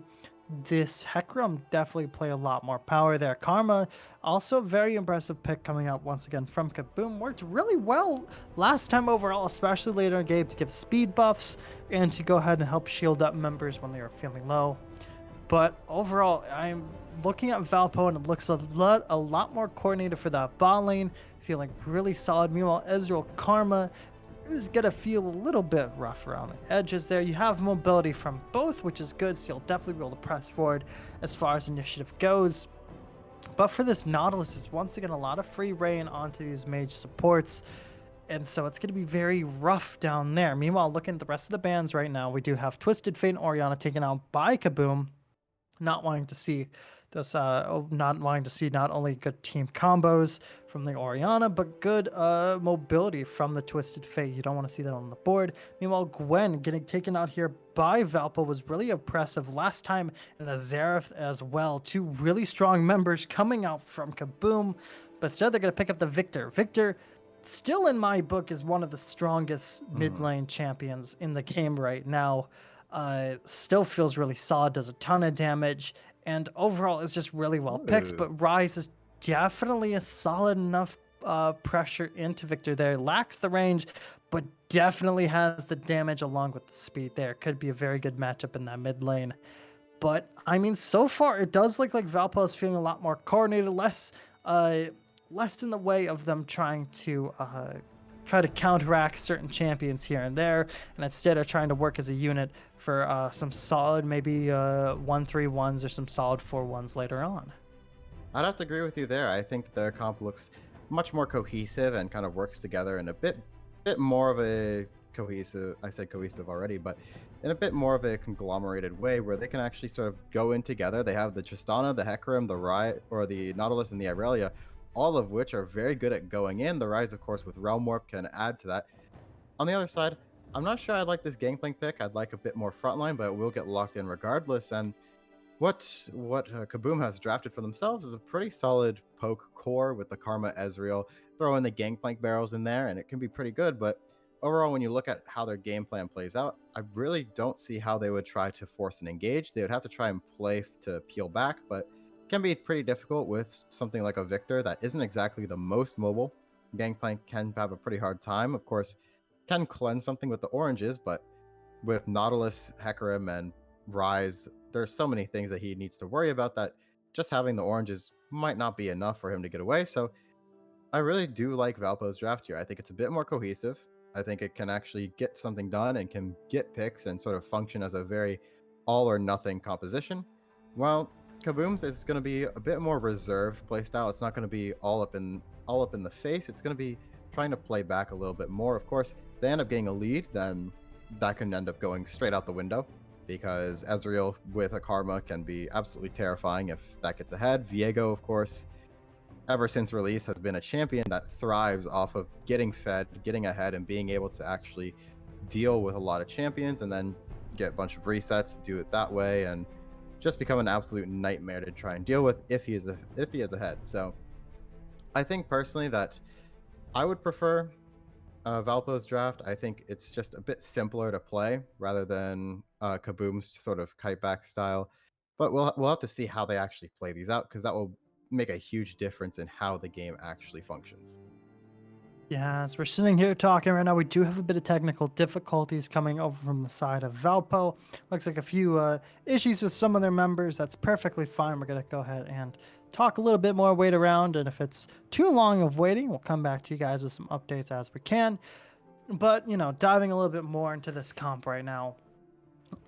this Hecarim definitely play a lot more power there. Karma, also a very impressive pick coming out once again from Kaboom. Worked really well last time overall, especially later in the game, to give speed buffs and to go ahead and help shield up members when they are feeling low. But overall, I'm looking at Valpo, and it looks a lot more coordinated for that bot lane, feeling really solid. Meanwhile, Ezreal Karma is going to feel a little bit rough around the edges there. You have mobility from both, which is good, so you'll definitely be able to press forward as far as initiative goes. But for this Nautilus, it's once again a lot of free reign onto these mage supports, and so it's going to be very rough down there. Meanwhile, looking at the rest of the bans right now, we do have Twisted Fate and Orianna taken out by Kaboom. Not wanting to see this, not wanting to see not only good team combos from the Orianna, but good mobility from the Twisted Fate. You don't want to see that on the board. Meanwhile, Gwen getting taken out here by Valpo was really impressive last time, and the Xerath as well. Two really strong members coming out from Kaboom, but instead they're going to pick up the Victor. Victor, still in my book, is one of the strongest mid lane champions in the game right now. Still feels really solid, does a ton of damage, and overall is just really well picked. Ooh. But Rise is definitely a solid enough pressure into Victor there. Lacks the range, but definitely has the damage along with the speed there. Could be a very good matchup in that mid lane. But I mean, so far it does look like Valpo is feeling a lot more coordinated, uh, less in the way of them try to counteract certain champions here and there, and instead are trying to work as a unit for some solid maybe 1-3-1s or some solid 4-1s later on. I'd have to agree with you there. I think their comp looks much more cohesive and kind of works together in a bit more of a cohesive. I said cohesive already, but in a bit more of a conglomerated way where they can actually sort of go in together. They have the Tristana, the Hecarim, the Riot, or the Nautilus, and the Irelia, all of which are very good at going in. The Rise, of course, with Realm Warp can add to that. On the other side, I'm not sure I like this Gangplank pick. I'd like a bit more frontline, but we'll get locked in regardless. And what Kaboom has drafted for themselves is a pretty solid poke core with the Karma Ezreal, throw in the Gangplank barrels in there, and it can be pretty good. But overall, when you look at how their game plan plays out, I really don't see how they would try to force an engage. They would have to try and play to peel back, but it can be pretty difficult with something like a Victor that isn't exactly the most mobile. Gangplank can have a pretty hard time. Of course, can cleanse something with the oranges, but with Nautilus, Hecarim, and Rise, there's so many things that he needs to worry about that just having the oranges might not be enough for him to get away. So I really do like Valpo's draft here. I think it's a bit more cohesive. I think it can actually get something done and can get picks and sort of function as a very all or nothing composition. While Kaboom's is going to be a bit more reserved playstyle. It's not going to be all up in the face. It's going to be trying to play back a little bit more. Of course, if they end up getting a lead, then that can end up going straight out the window because Ezreal with a Karma can be absolutely terrifying if that gets ahead. Viego, of course, ever since release, has been a champion that thrives off of getting fed, getting ahead, and being able to actually deal with a lot of champions and then get a bunch of resets, do it that way, and just become an absolute nightmare to try and deal with if he is ahead. So I think personally that I would prefer Valpo's draft. I think it's just a bit simpler to play rather than Kaboom's sort of kite back style. But we'll have to see how they actually play these out because that will make a huge difference in how the game actually functions. Yeah, as we're sitting here talking right now, we do have a bit of technical difficulties coming over from the side of Valpo. Looks like a few issues with some of their members. That's perfectly fine. We're going to go ahead and talk a little bit more, wait around. And if it's too long of waiting, we'll come back to you guys with some updates as we can. But, diving a little bit more into this comp right now,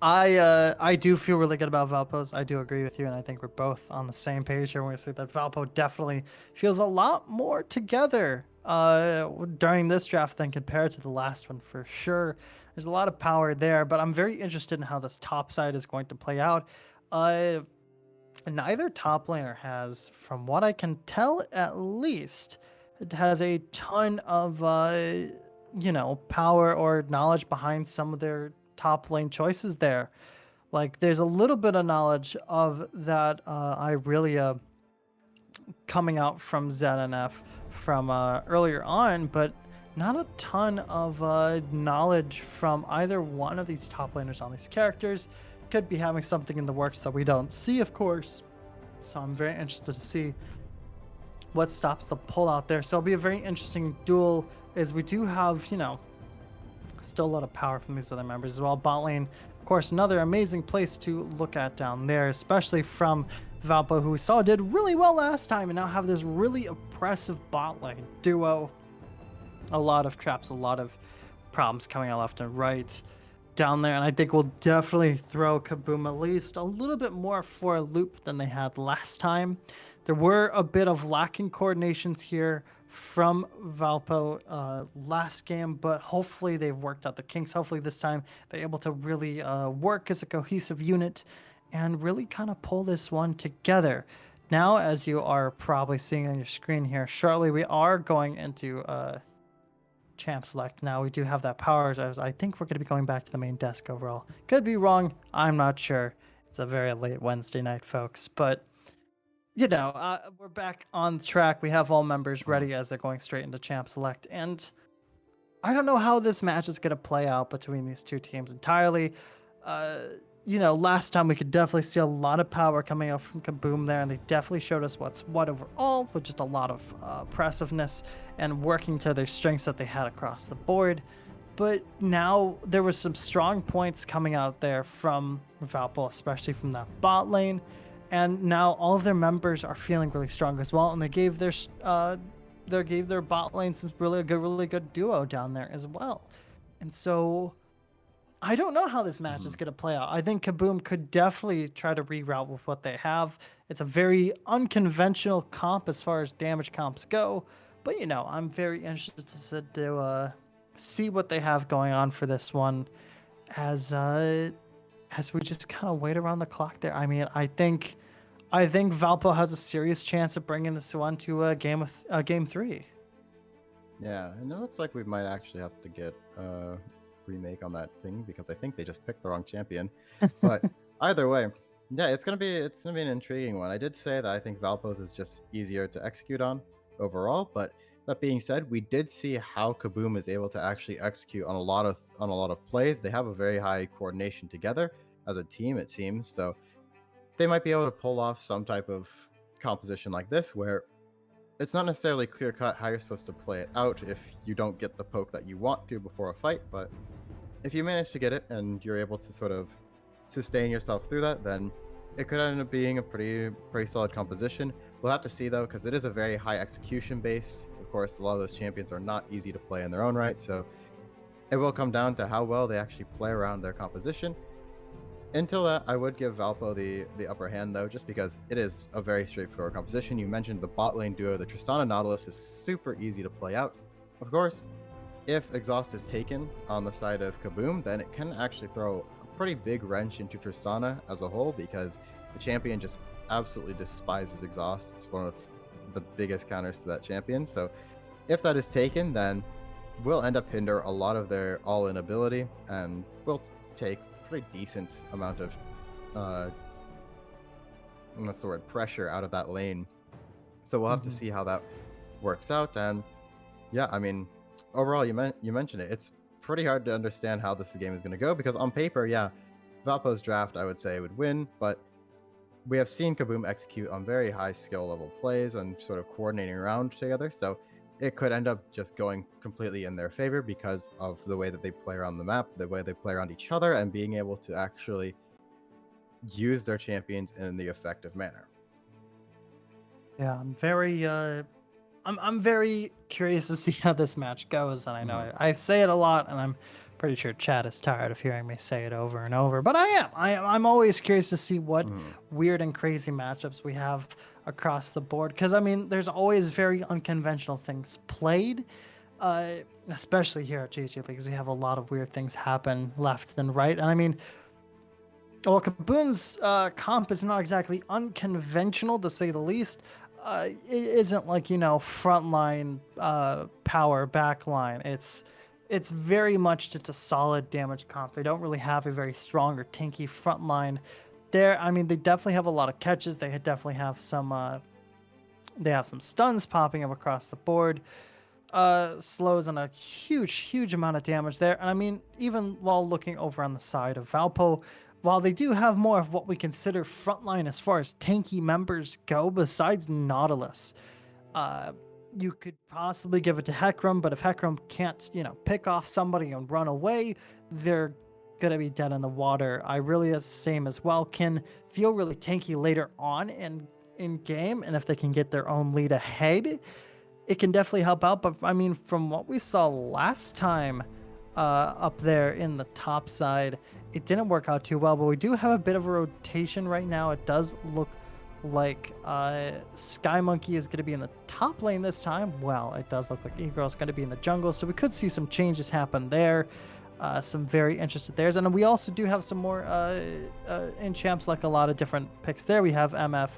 I do feel really good about Valpo's. I do agree with you, and I think we're both on the same page here when we say that Valpo definitely feels a lot more together during this draft than compared to the last one for sure. There's a lot of power there, but I'm very interested in how this top side is going to play out. Uh, Neither top laner has, from what I can tell at least, it has a ton of power or knowledge behind some of their top lane choices there. Like there's a little bit of knowledge of that Irelia coming out from ZNF from earlier on, but not a ton of knowledge from either one of these top laners on these characters. Could be having something in the works that we don't see, of course. So I'm very interested to see what stops the pull out there. So it'll be a very interesting duel as we do have, still a lot of power from these other members as well. Bot lane, of course, another amazing place to look at down there, especially from Valpo, who we saw did really well last time and now have this really oppressive bot lane duo. A lot of traps, a lot of problems coming out left and right down there, and I think we'll definitely throw Kaboom at least a little bit more for a loop than they had last time. There were a bit of lacking coordinations here from Valpo last game, but hopefully they've worked out the kinks. Hopefully this time they're able to really work as a cohesive unit and really kind of pull this one together. Now, as you are probably seeing on your screen here, shortly we are going into champ select. Now we do have that power. I think we're going to be going back to the main desk overall. Could be wrong. I'm not sure. It's a very late Wednesday night, folks. But, we're back on track. We have all members ready as they're going straight into champ select. And I don't know how this match is going to play out between these two teams entirely. uh, last time we could definitely see a lot of power coming out from Kaboom there, and they definitely showed us what's what overall, with just a lot of oppressiveness and working to their strengths that they had across the board. But now there was some strong points coming out there from Valpo, especially from that bot lane, and now all of their members are feeling really strong as well, and they gave their bot lane some really good duo down there as well, and so I don't know how this match is Mhm. going to play out. I think Kaboom could definitely try to reroute with what they have. It's a very unconventional comp as far as damage comps go, but I'm very interested to see what they have going on for this one as as we just kind of wait around the clock there. I mean, I think Valpo has a serious chance of bringing this one to a game 3. Yeah, and it looks like we might actually have to get a remake on that thing because I think they just picked the wrong champion. But either way, yeah, it's gonna be an intriguing one. I did say that I think Valpo's is just easier to execute on overall, but that being said, we did see how Kaboom is able to actually execute on a lot of plays. They have a very high coordination together as a team, it seems. So they might be able to pull off some type of composition like this where it's not necessarily clear cut how you're supposed to play it out if you don't get the poke that you want to before a fight, but if you manage to get it and you're able to sort of sustain yourself through that, then it could end up being a pretty solid composition. We'll have to see though, because it is a very high execution based. Of course, a lot of those champions are not easy to play in their own right, so it will come down to how well they actually play around their composition. Until that, I would give Valpo the upper hand though, just because it is a very straightforward composition. You mentioned the bot lane duo, the Tristana Nautilus is super easy to play out. Of course, if exhaust is taken on the side of Kaboom, then it can actually throw a pretty big wrench into Tristana as a whole because the champion just absolutely despises exhaust. It's one of the biggest counters to that champion. So if that is taken, then we'll end up hinder a lot of their all-in ability and we'll take pretty decent amount of uh what's the word, pressure out of that lane. So we'll have to Hmm. see how that works out. And yeah, I mean, overall, you mentioned it. It's pretty hard to understand how this game is going to go because on paper, yeah, Valpo's draft I would say would win, but we have seen Kaboom execute on very high skill level plays and sort of coordinating around together. So it could end up just going completely in their favor because of the way that they play around the map, the way they play around each other, and being able to actually use their champions in the effective manner. Yeah, I'm very curious to see how this match goes, and I know Mhm. I say it a lot, and I'm pretty sure Chad is tired of hearing me say it over and over. But I'm always curious to see what Mhm. weird and crazy matchups we have across the board. Because I mean, there's always very unconventional things played, uh, especially here at GGLeagues. We have a lot of weird things happen left and right, and I mean, well, Kaboom's comp is not exactly unconventional to say the least. It isn't like frontline power backline. It's very much just a solid damage comp. They don't really have a very strong or tanky frontline. There, I mean, they definitely have a lot of catches. They definitely have some. They have some stuns popping up across the board. Slows on a huge amount of damage there. And I mean, even while looking over on the side of Valpo, while they do have more of what we consider frontline as far as tanky members go, besides Nautilus, uh, you could possibly give it to Hecarim, but if Hecarim can't, pick off somebody and run away, they're gonna be dead in the water. Irelia's same as well, can feel really tanky later on in game, and if they can get their own lead ahead, it can definitely help out. But I mean, from what we saw last time up there in the top side, it didn't work out too well. But we do have a bit of a rotation right now. It does look like Sky Monkey is going to be in the top lane this time. Well, it does look like E-Girl is going to be in the jungle. So we could see some changes happen there. Some very interested there. And we also do have some more in champs, like a lot of different picks there. We have MF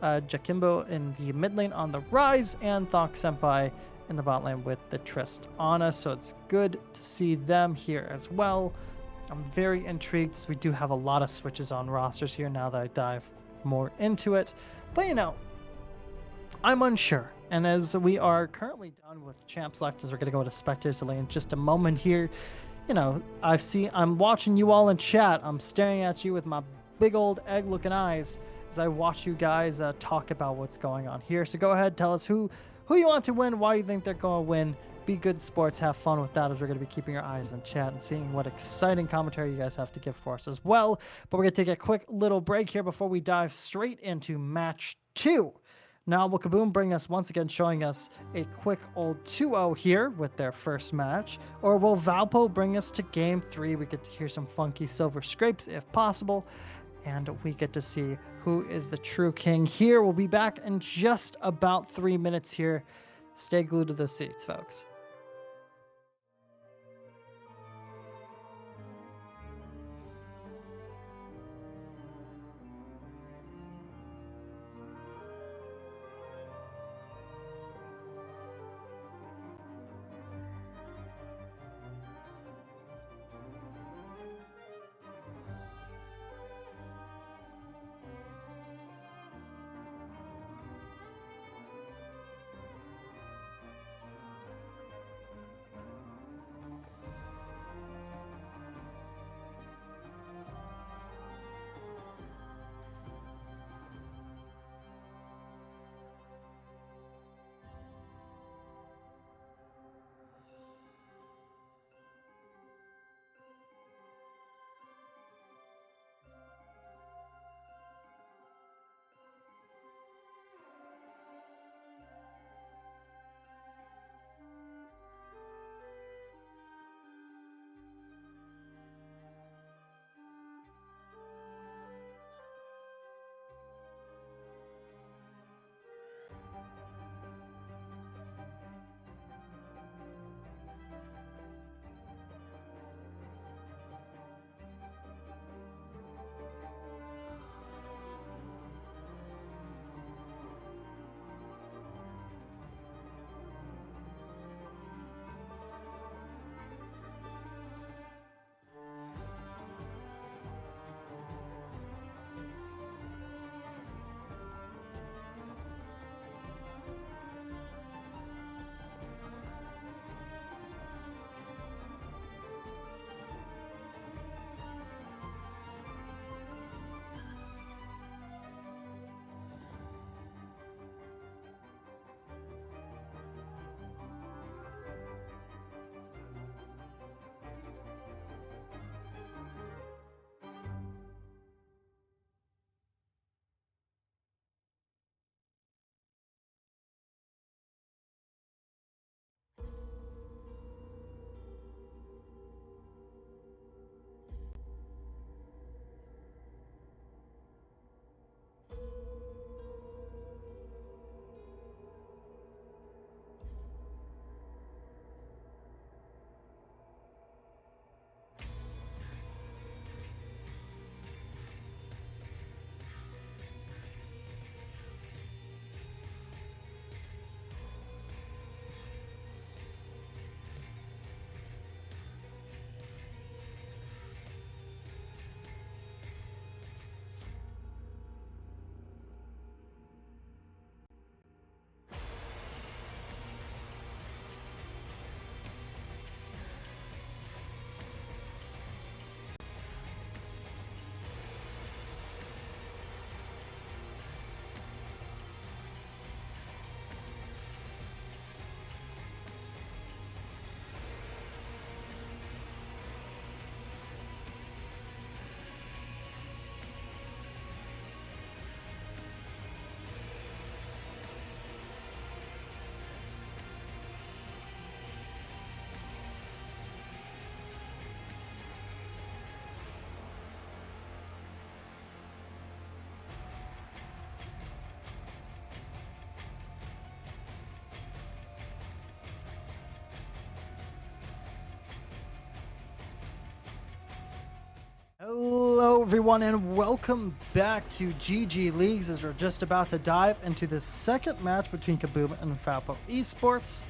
Jakimbo in the mid lane on the rise, and Thok Senpai in the bot lane with the Tristana. So it's good to see them here as well. I'm very intrigued, as we do have a lot of switches on rosters here now that I dive more into it. But I'm unsure. And as we are currently done with champs left, as we're going to go to Spectres lane in just a moment here, you know, I'm watching you all in chat. I'm staring at you with my big old egg looking eyes as I watch you guys talk about what's going on here. So go ahead, tell us who you want to win, why you think they're going to win. Be good sports, have fun with that, as we're going to be keeping our eyes on chat and seeing what exciting commentary you guys have to give for us as well. But we're going to take a quick little break here before we dive straight into match 2. Now, will Kaboom bring us once again, showing us a quick old 2-0 here with their first match? Or will Valpo bring us to game 3? We get to hear some funky silver scrapes if possible, and we get to see who is the true king here. We'll be back in just about 3 minutes here. Stay glued to those seats, folks. Hello, everyone, and welcome back to GG Leagues, as we're just about to dive into the second match between Kaboom and Valpo Esports.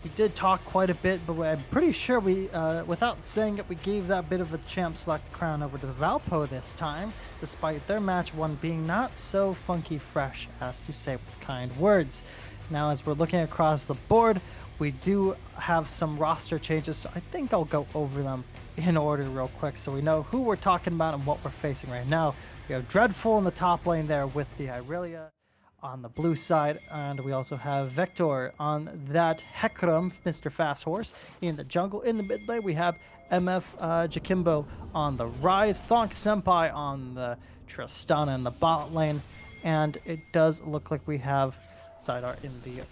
We did talk quite a bit, but I'm pretty sure we, without saying it, we gave that bit of a champ select crown over to the Valpo this time, despite their match one being not so funky fresh, as to say with kind words. Now, as we're looking across the board, we do have some roster changes, so I think I'll go over them in order real quick so we know who we're talking about and what we're facing right now. We have Dreadful in the top lane there with the Irelia on the blue side, and we also have Vector on that Hecarim, Mr. Fast Horse, in the jungle. In the mid lane, we have MF Jakimbo on the Rise, Thonk Senpai on the Tristana in the bot lane, and it does look like we have Sidar in the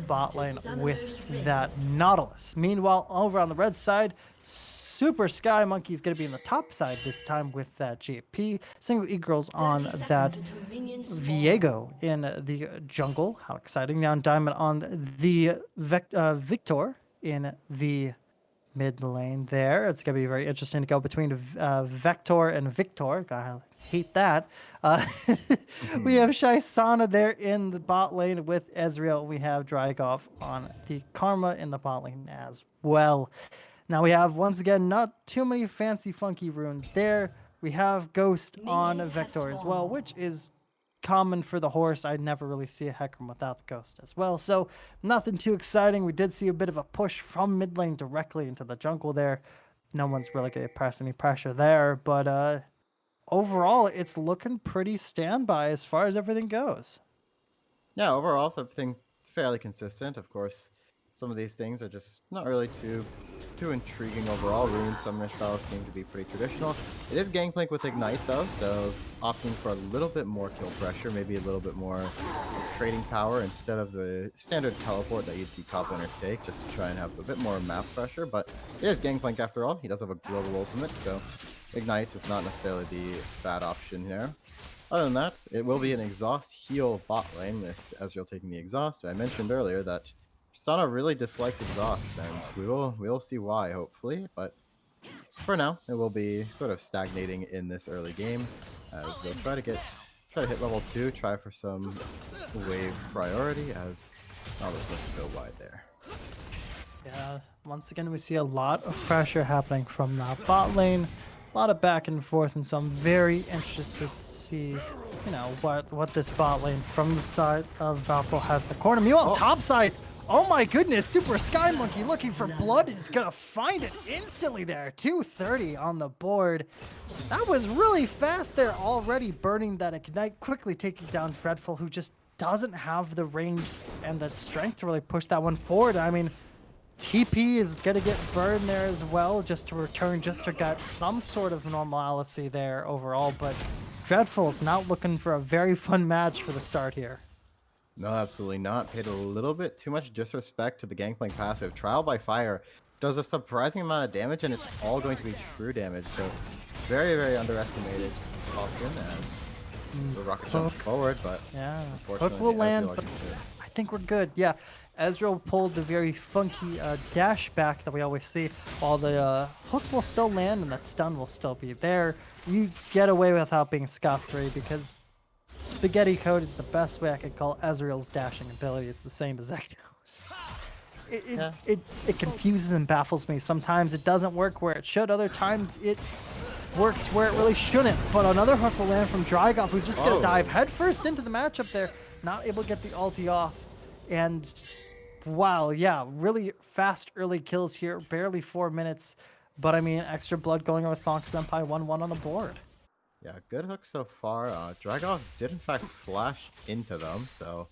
bot lane with that Nautilus. Meanwhile, over on the red side, Super Sky Monkey is going to be in the top side this time with that GP. Single E-Girls on that Viego in the jungle. How exciting. Now Diamond on the Victor in the mid lane there. It's going to be very interesting to go between Vector and Victor. I hate that. We have Shaisana there in the bot lane with Ezreal. We have Drygov on the Karma in the bot lane as well. Now we have, once again, not too many fancy funky runes there. We have Ghost on Vector as well, which is common for the horse. I'd never really see a Hecarim without the Ghost as well. So nothing too exciting. We did see a bit of a push from mid lane directly into the jungle there. No one's really going to press any pressure there. But overall, it's looking pretty standby as far as everything goes. Yeah, overall, everything fairly consistent. Of course, some of these things are just not really too intriguing overall. Rune summoner styles seem to be pretty traditional. It is Gangplank with Ignite though, so opting for a little bit more kill pressure, maybe a little bit more trading power instead of the standard teleport that you'd see top laners take, just to try and have a bit more map pressure. But it is Gangplank after all. He does have a global ultimate, so Ignite is not necessarily the bad option here. Other than that, it will be an exhaust heal bot lane with Ezreal taking the exhaust. I mentioned earlier that Sana really dislikes exhaust, and we will see why, hopefully. But for now, it will be sort of stagnating in this early game, as they'll try to hit level 2, try for some wave priority, as this looks to go wide there. Yeah, once again, we see a lot of pressure happening from that bot lane. A lot of back and forth, and so I'm very interested to see, what this bot lane from the side of Valpo has the corner. Meanwhile, top side, oh my goodness, Super Sky Monkey looking for blood is gonna find it instantly there. 230 on the board. That was really fast there, already burning that Ignite, quickly taking down Dreadful, who just doesn't have the range and the strength to really push that one forward. I mean, TP is going to get burned there as well, just to return, just to get some sort of normalcy there overall. But Dreadful's not looking for a very fun match for the start here. No, absolutely not. Paid a little bit too much disrespect to the Gangplank passive. Trial by Fire does a surprising amount of damage, and it's all going to be true damage. So very, very underestimated option as the rocket jumps forward. But yeah, unfortunately, Hook will land, but it. I think we're good. Yeah. Ezreal pulled the very funky dash back that we always see, while the hook will still land and that stun will still be there. You get away without being scot-free, because Spaghetti Code is the best way I could call Ezreal's dashing ability. It's the same as Ekno's. It confuses and baffles me. Sometimes it doesn't work where it should. Other times it works where it really shouldn't. But another hook will land from Drygov, who's just going to dive headfirst into the matchup there, not able to get the ulti off. And wow, yeah, really fast early kills here, barely 4 minutes. But I mean, extra blood going over Thonk Senpai, 1-1 on the board. Yeah, good hook so far. Dragov did in fact flash into them, so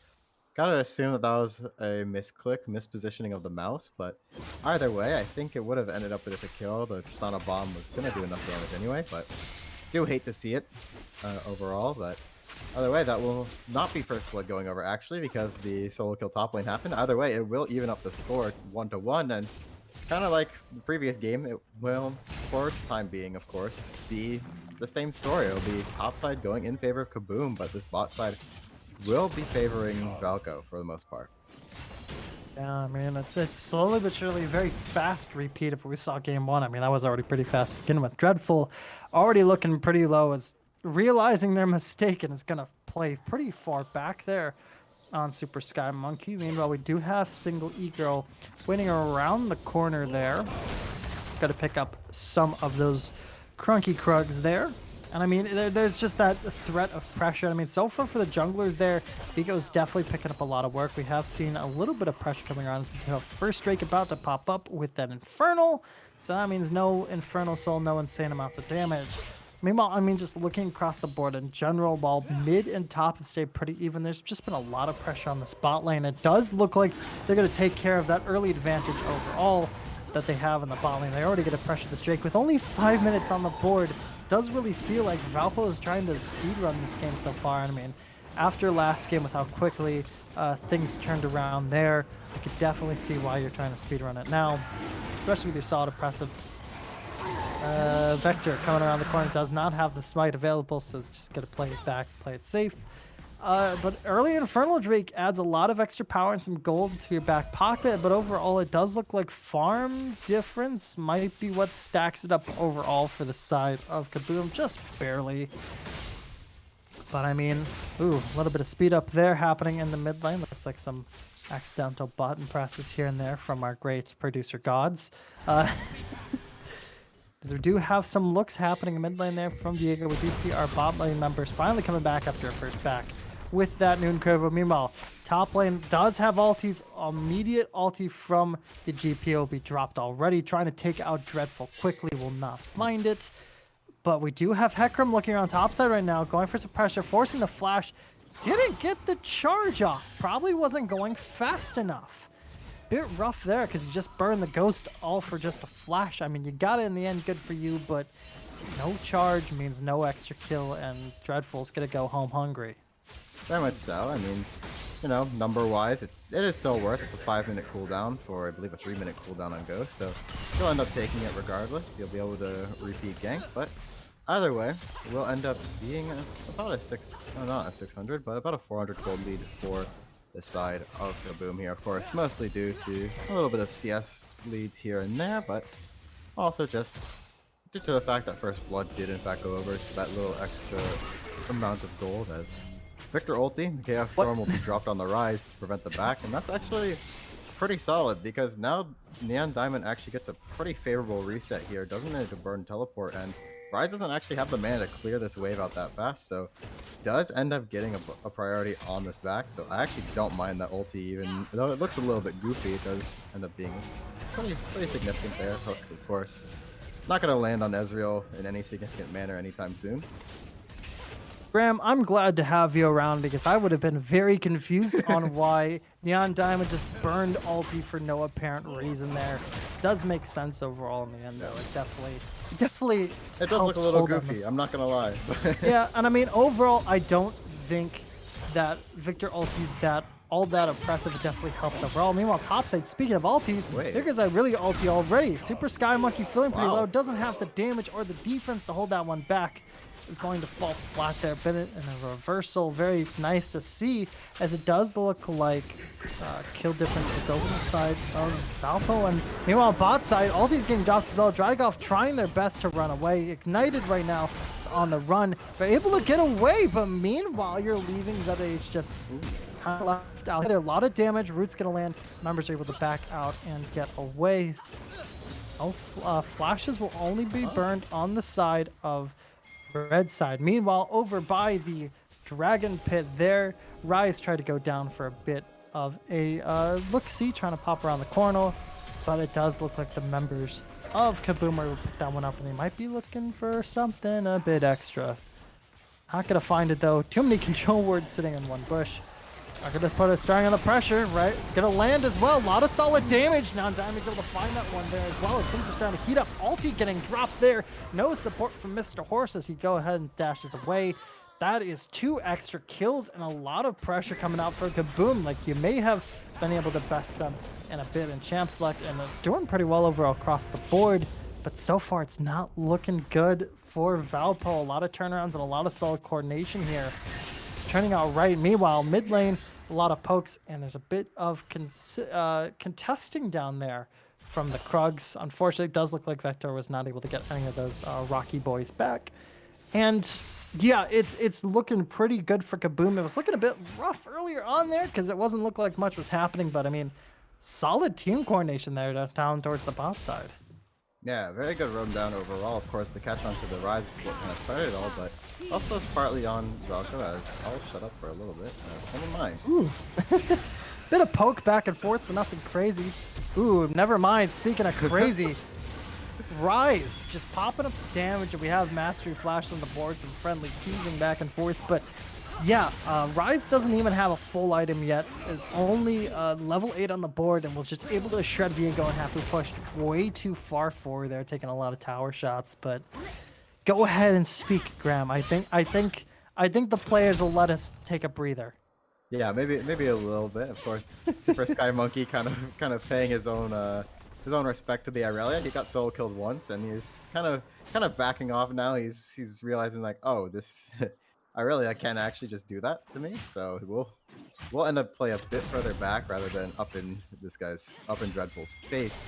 gotta assume that was a misclick, mispositioning of the mouse. But either way, I think it would have ended up with a kill. The Tristana bomb was gonna do enough damage anyway, but do hate to see it overall. But either way, that will not be first blood going over, actually, because the solo kill top lane happened. Either way, it will even up the score 1-1, and kind of like the previous game, it will, for the time being, of course, be the same story. It'll be top side going in favor of Kaboom, but this bot side will be favoring Valpo for the most part. Yeah, I mean, it's slowly but surely a very fast repeat of what we saw game 1. I mean, that was already pretty fast to begin with. Dreadful already looking pretty low, as realizing their mistake, and is going to play pretty far back there on Super Sky Monkey. Meanwhile, we do have single E-Girl waiting around the corner there. Got to pick up some of those crunky Krugs there. And I mean, there's just that threat of pressure. I mean, so far for the junglers there, Vigo's definitely picking up a lot of work. We have seen a little bit of pressure coming around as we have first Drake about to pop up with that Infernal. So that means no Infernal Soul, no insane amounts of damage. Meanwhile, I mean, just looking across the board in general, while mid and top have stayed pretty even, there's just been a lot of pressure on the spot lane. It does look like they're going to take care of that early advantage overall that they have in the bot lane. They already get to pressure this Drake. With only 5 minutes on the board, does really feel like Valpo is trying to speedrun this game so far. And I mean, after last game with how quickly things turned around there, I could definitely see why you're trying to speedrun it now, especially with your solid oppressive. Vector coming around the corner does not have the smite available, so it's just going to play it back, play it safe. But early Infernal Drake adds a lot of extra power and some gold to your back pocket, but overall it does look like farm difference might be what stacks it up overall for the side of Kaboom, just barely. But I mean, ooh, a little bit of speed up there happening in the mid lane. Looks like some accidental button presses here and there from our great producer gods. As we do have some looks happening in mid lane there from Diego. We do see our bot lane members finally coming back after a first back with that Noon Curve. Meanwhile, top lane does have ultis. Immediate ulti from the GP will be dropped already. Trying to take out Dreadful quickly. Will not find it. But we do have Hecarim looking around topside right now. Going for some pressure. Forcing the flash. Didn't get the charge off. Probably wasn't going fast enough. Bit rough there because you just burned the ghost all for just a flash. I mean, you got it in the end, good for you, but no charge means no extra kill, and Dreadful's gonna go home hungry. Very much so. I mean, you know, number-wise, it is still worth. It's a 5-minute cooldown for, I believe, a 3-minute cooldown on Ghost, so you'll end up taking it regardless. You'll be able to repeat gank, but either way, we'll end up being about a not a 600, but about a 400 gold lead for the side of Kaboom here, of course, mostly due to a little bit of CS leads here and there, but also just due to the fact that First Blood did in fact go over to that little extra amount of gold, as Victor ulti, the Chaos Storm, will be dropped on the Rise to prevent the back, and that's actually pretty solid because now Neon Diamond actually gets a pretty favorable reset here, doesn't need to burn teleport, and Rise doesn't actually have the mana to clear this wave out that fast, so does end up getting a priority on this back, so I actually don't mind that ulti, even though it looks a little bit goofy. It does end up being pretty significant there. Hooks, of course, not going to land on Ezreal in any significant manner anytime soon. Graham, I'm glad to have you around because I would have been very confused on why Neon Diamond just burned ulti for no apparent reason there. Does make sense overall in the end, though. It definitely it does look a little goofy, I'm not gonna lie. Yeah, and I mean, overall, I don't think that Victor ulti's all that oppressive. It definitely helps overall. Meanwhile, topside, speaking of ultis, there goes I really ulti already. Super Sky Monkey feeling pretty low. Doesn't have the damage or the defense to hold that one back. Is going to fall flat there. Bennett in a reversal. Very nice to see, as it does look like kill difference is over the side of Valpo. And meanwhile, bot side, ulti's getting dropped as well. Dragoff trying their best to run away. Ignited right now on the run. They're able to get away, but meanwhile, you're leaving ZH just kind of left out there. A lot of damage. Root's going to land. Members are able to back out and get away. Flashes will only be burned on the side of red side. Meanwhile, over by the dragon pit there, Rise tried to go down for a bit of a look-see, trying to pop around the corner, but it does look like the members of Kaboom will put that one up, and they might be looking for something a bit extra. Not gonna find it though. Too many control wards sitting in one bush. Not gonna put a starting on the pressure, right? It's gonna land as well. A lot of solid damage. Now Diamond's able to find that one there as well, as things are starting to heat up. Ulti getting dropped there. No support from Mr. Horse as he go ahead and dashes away. That is 2 extra kills and a lot of pressure coming out for Kaboom. Like, you may have been able to best them in a bit in Champ Select, and they're doing pretty well overall across the board. But so far, it's not looking good for Valpo. A lot of turnarounds and a lot of solid coordination here. Turning out right. Meanwhile, mid lane, a lot of pokes, and there's a bit of contesting down there from the Krugs. Unfortunately, it does look like Vector was not able to get any of those Rocky boys back. And yeah, it's looking pretty good for Kaboom. It was looking a bit rough earlier on there because it wasn't looking like much was happening, but I mean, solid team coordination there down towards the bot side. Yeah, very good rundown overall. Of course, the catch onto the rise is what kind of started it all, but also it's partly on Valko, as I'll shut up for a little bit. Never mind. Ooh. Bit of poke back and forth, but nothing crazy. Ooh, never mind. Speaking of crazy, Rise just popping up damage, and we have Mastery Flash on the board, some friendly teasing back and forth. But yeah, Rise doesn't even have a full item yet, is only level 8 on the board, and was just able to shred Viego in half. We pushed way too far forward there, taking a lot of tower shots. But go ahead and speak, Graham. I think the players will let us take a breather. Yeah, maybe a little bit. Of course, Super Sky Monkey kind of paying his own respect to the Irelia. He got solo killed once, and he's kind of backing off now. He's realizing like, oh, this Irelia can't actually just do that to me. So we'll end up play a bit further back rather than up in Dreadful's face,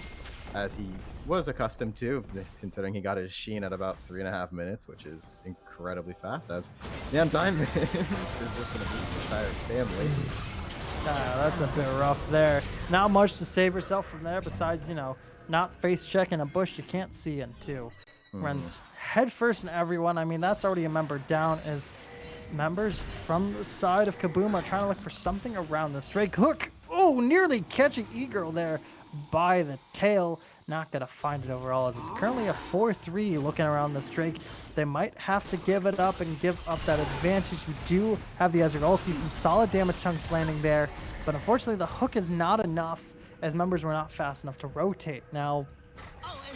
as he was accustomed to, considering he got his Sheen at about 3.5 minutes, which is incredibly fast, as the Untimed is just going to beat the entire family. That's a bit rough there. Not much to save herself from there besides, not face checking a bush you can't see into. Runs head first in everyone. I mean, that's already a member down, as members from the side of Kaboom are trying to look for something around this. Drake hook. Oh, nearly catching E-Girl there by the tail. Not going to find it overall, as it's currently a 4-3 looking around this Drake. They might have to give it up and give up that advantage. We do have the Ezreal ulti, some solid damage chunks landing there, but unfortunately the hook is not enough, as members were not fast enough to rotate. Now,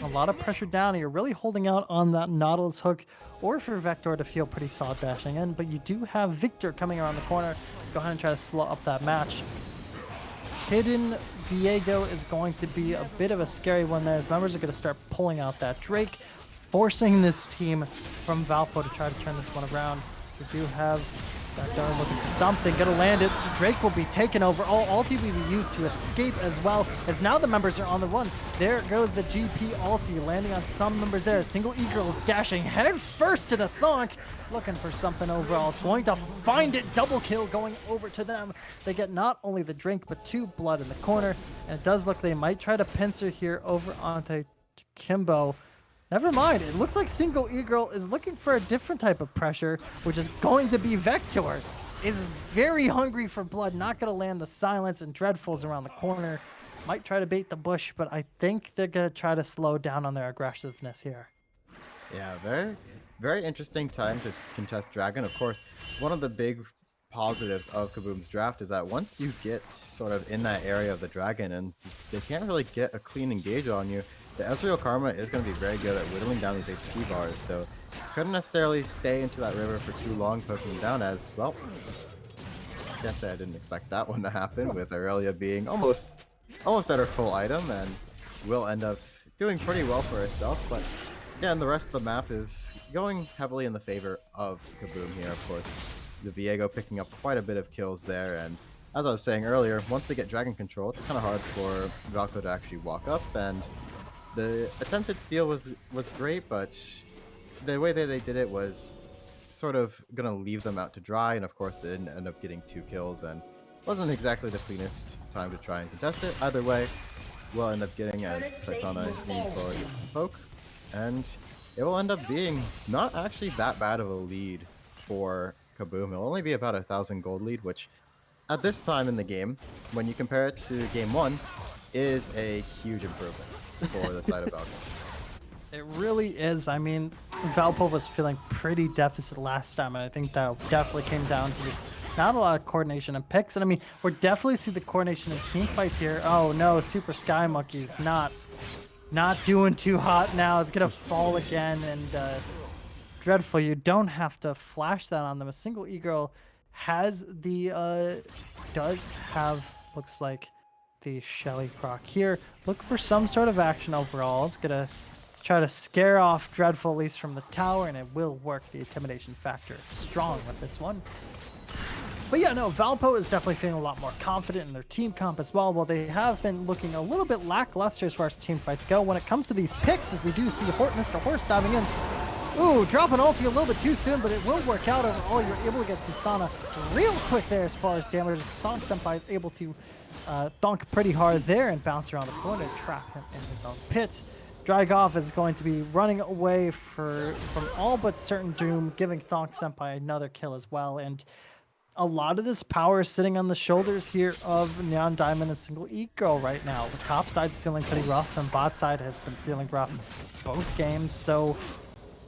a lot of pressure down, and you're really holding out on that Nautilus hook, or for Vector to feel pretty solid dashing in, but you do have Victor coming around the corner. Go ahead and try to slow up that match. Hidden Viego is going to be a bit of a scary one there, as members are going to start pulling out that Drake, forcing this team from Valpo to try to turn this one around. We do have Vector looking for something, going to land it. Drake will be taken over. All ulti will be used to escape as well, as now the members are on the run. There goes the GP ulti, landing on some members there. Single E-Girl is dashing head first to the Thonk, looking for something overall. Is going to find it. Double kill going over to them. They get not only the drink, but 2 blood in the corner. And it does look they might try to pincer here over onto Kimbo. Never mind. It looks like single E-Girl is looking for a different type of pressure, which is going to be Vector. Is very hungry for blood. Not going to land the silence, and Dreadful's around the corner. Might try to bait the bush, but I think they're going to try to slow down on their aggressiveness here. Yeah, very interesting time to contest Dragon. Of course, one of the big positives of Kaboom's draft is that once you get sort of in that area of the Dragon and they can't really get a clean engage on you, the Ezreal Karma is going to be very good at whittling down these HP bars, so couldn't necessarily stay into that river for too long, poking them down, as, well, I guess I didn't expect that one to happen, with Aurelia being almost at her full item, and will end up doing pretty well for herself. But yeah, and the rest of the map is going heavily in the favor of Kaboom here, of course. The Viego picking up quite a bit of kills there, and as I was saying earlier, once they get Dragon control, it's kind of hard for Valko to actually walk up, and the attempted steal was great, but the way that they did it was sort of going to leave them out to dry, and of course they didn't end up getting 2 kills, and wasn't exactly the cleanest time to try and contest it. Either way, we'll end up getting, as Saitana leaning forward, gets the poke, and it will end up being not actually that bad of a lead for Kaboom. It'll only be about 1,000 gold lead, which at this time in the game, when you compare it to game 1, is a huge improvement for the side of Valpo. It really is. I mean, Valpo was feeling pretty deficit last time, and I think that definitely came down to just not a lot of coordination and picks. And I mean, we're definitely see the coordination in team fights here. Oh no, Super Sky Monkey's not doing too hot now. It's gonna fall again, and Dreadful, you don't have to flash that on them. A single E-Girl has the does have, looks like, the Shelly proc here. Look for some sort of action overall. It's gonna try to scare off Dreadful, at least from the tower, and it will work. The intimidation factor strong with this one. But yeah, no, Valpo is definitely feeling a lot more confident in their team comp as well. While they have been looking a little bit lackluster as far as team fights go, when it comes to these picks, as we do see Mr. Horse diving in. Ooh, dropping ulti a little bit too soon, but it will work out overall. You're able to get Susana real quick there as far as damage. Thonk Senpai is able to thonk pretty hard there and bounce around the corner to trap him in his own pit. Drygov is going to be running away from all but certain doom, giving Thonk Senpai another kill as well. And a lot of this power is sitting on the shoulders here of Neon Diamond and Single Ego right now. The top side's feeling pretty rough, and bot side has been feeling rough both games. So,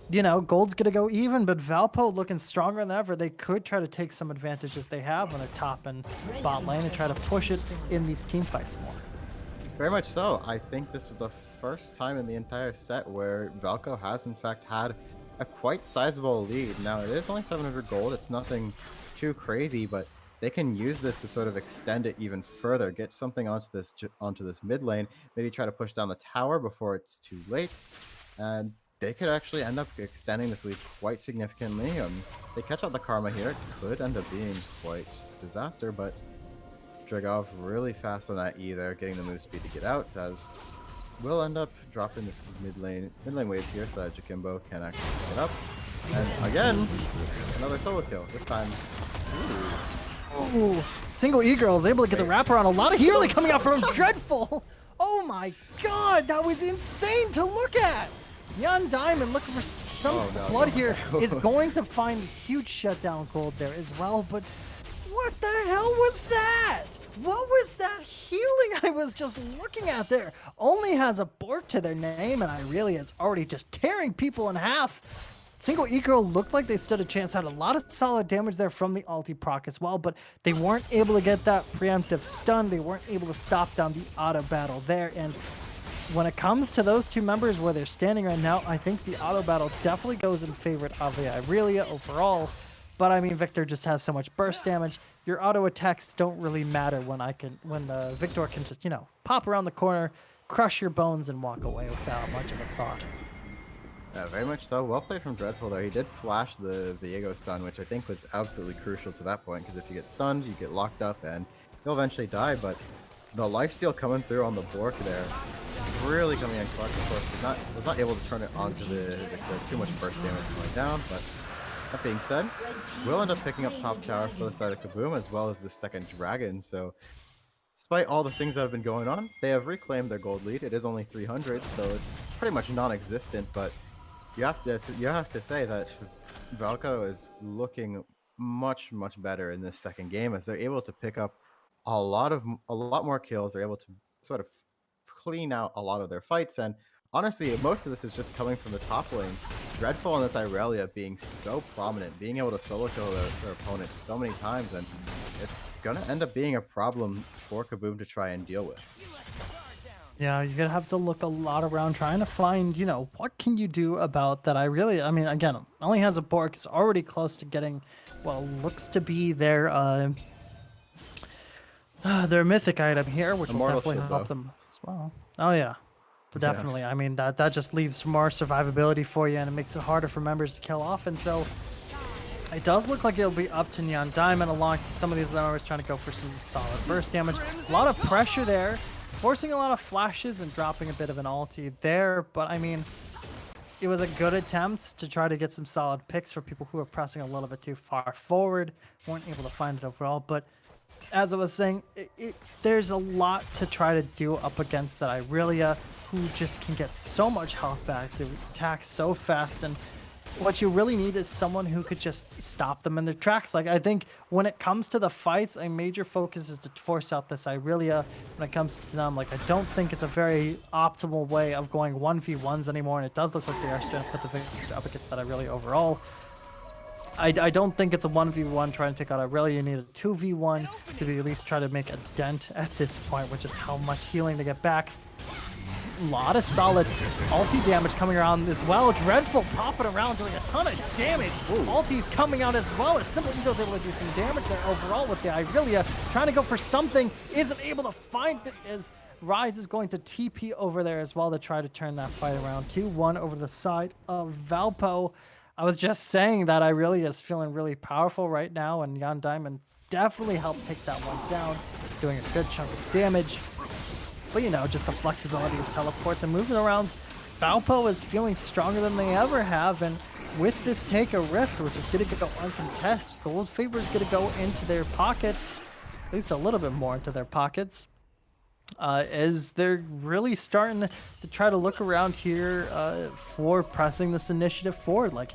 you know, Gold's going to go even, but Valpo looking stronger than ever. They could try to take some advantages they have when they're top and bot lane and try to push it in these team fights more. Very much so. I think this is the first time in the entire set where Valko has in fact had a quite sizable lead. Now it is only 700 gold. It's nothing too crazy, but they can use this to sort of extend it even further, get something onto this mid lane, maybe try to push down the tower before it's too late, and they could actually end up extending this lead quite significantly. They catch out the Karma here. It could end up being quite a disaster, but Dragov really fast on that either, getting the move speed to get out, as we'll end up dropping this mid lane wave here so that Jakimbo can actually get up. And again, another solo kill. This time. Ooh. Single E-Girl is able to get the wraparound. A lot of healing coming out from Dreadful. Oh my god, that was insane to look at. Young Diamond looking for some blood here is going to find huge shutdown gold there as well, but what the hell was that? What was that healing I was just looking at there? Only has a Bork to their name, and Irelia is already just tearing people in half. Single E-Girl looked like they stood a chance, had a lot of solid damage there from the ulti proc as well, but they weren't able to get that preemptive stun. They weren't able to stop down the auto battle there, and when it comes to those two members where they're standing right now, I think the auto battle definitely goes in favor of the Irelia overall. But I mean, Victor just has so much burst damage. Your auto attacks don't really matter when Victor can just, you know, pop around the corner, crush your bones, and walk away without much of a thought. Yeah, very much so. Well played from Dreadful there. He did flash the Viego stun, which I think was absolutely crucial to that point, because if you get stunned, you get locked up, and you'll eventually die. But the lifesteal coming through on the Bork there, really coming in clutch. Of course, was not able to turn it onto the too much burst damage going down, but that being said, we'll end up picking up top tower for the side of Kaboom, as well as the second dragon. So despite all the things that have been going on, they have reclaimed their gold lead. It is only 300, so it's pretty much non-existent, but you have to say that Valko is looking much better in this second game, as they're able to pick up a lot more kills. They're able to sort of clean out a lot of their fights, and honestly, most of this is just coming from the top lane. Dreadful and this Irelia being so prominent, being able to solo kill their opponent so many times, and it's gonna end up being a problem for Kaboom to try and deal with. Yeah, you're gonna have to look a lot around trying to find, you know, what can you do about that Irelia. I mean, again, only has a Bork, is already close to getting, well, looks to be their mythic item here, which will definitely help them as well. Oh yeah. Definitely. Yeah. I mean, that just leaves more survivability for you, and it makes it harder for members to kill off. And so it does look like it'll be up to Neon Diamond along to some of these members trying to go for some solid burst damage. A lot of pressure there, forcing a lot of flashes and dropping a bit of an ulti there. But I mean, it was a good attempt to try to get some solid picks for people who are pressing a little bit too far forward. Weren't able to find it overall, but as I was saying, there's a lot to try to do up against that Irelia, who just can get so much health back. They attack so fast, and what you really need is someone who could just stop them in their tracks. Like, I think when it comes to the fights, a major focus is to force out this Irelia. When it comes to them, like, I don't think it's a very optimal way of going 1v1s anymore, and it does look like they are starting to put the Victor up against that Irelia overall. I don't think it's a 1v1 trying to take out Irelia. You need a 2v1 to at least try to make a dent at this point with just how much healing to get back. A lot of solid ulti damage coming around as well. Dreadful popping around doing a ton of damage. Ulti's coming out as well, as Simple Ego's able to do some damage there overall with the Irelia. Trying to go for something, isn't able to find it, as Rise is going to TP over there as well to try to turn that fight around. 2-1 over the side of Valpo. I was just saying that Irelia is feeling really powerful right now, and Neon Diamond definitely helped take that one down, doing a good chunk of damage. But, you know, just the flexibility of teleports and moving around. Valpo is feeling stronger than they ever have, and with this take a Rift, which is going to go uncontested, Gold Favor is going to go into their pockets, at least a little bit more into their pockets. Is they're really starting to try to look around here for pressing this initiative forward. Like,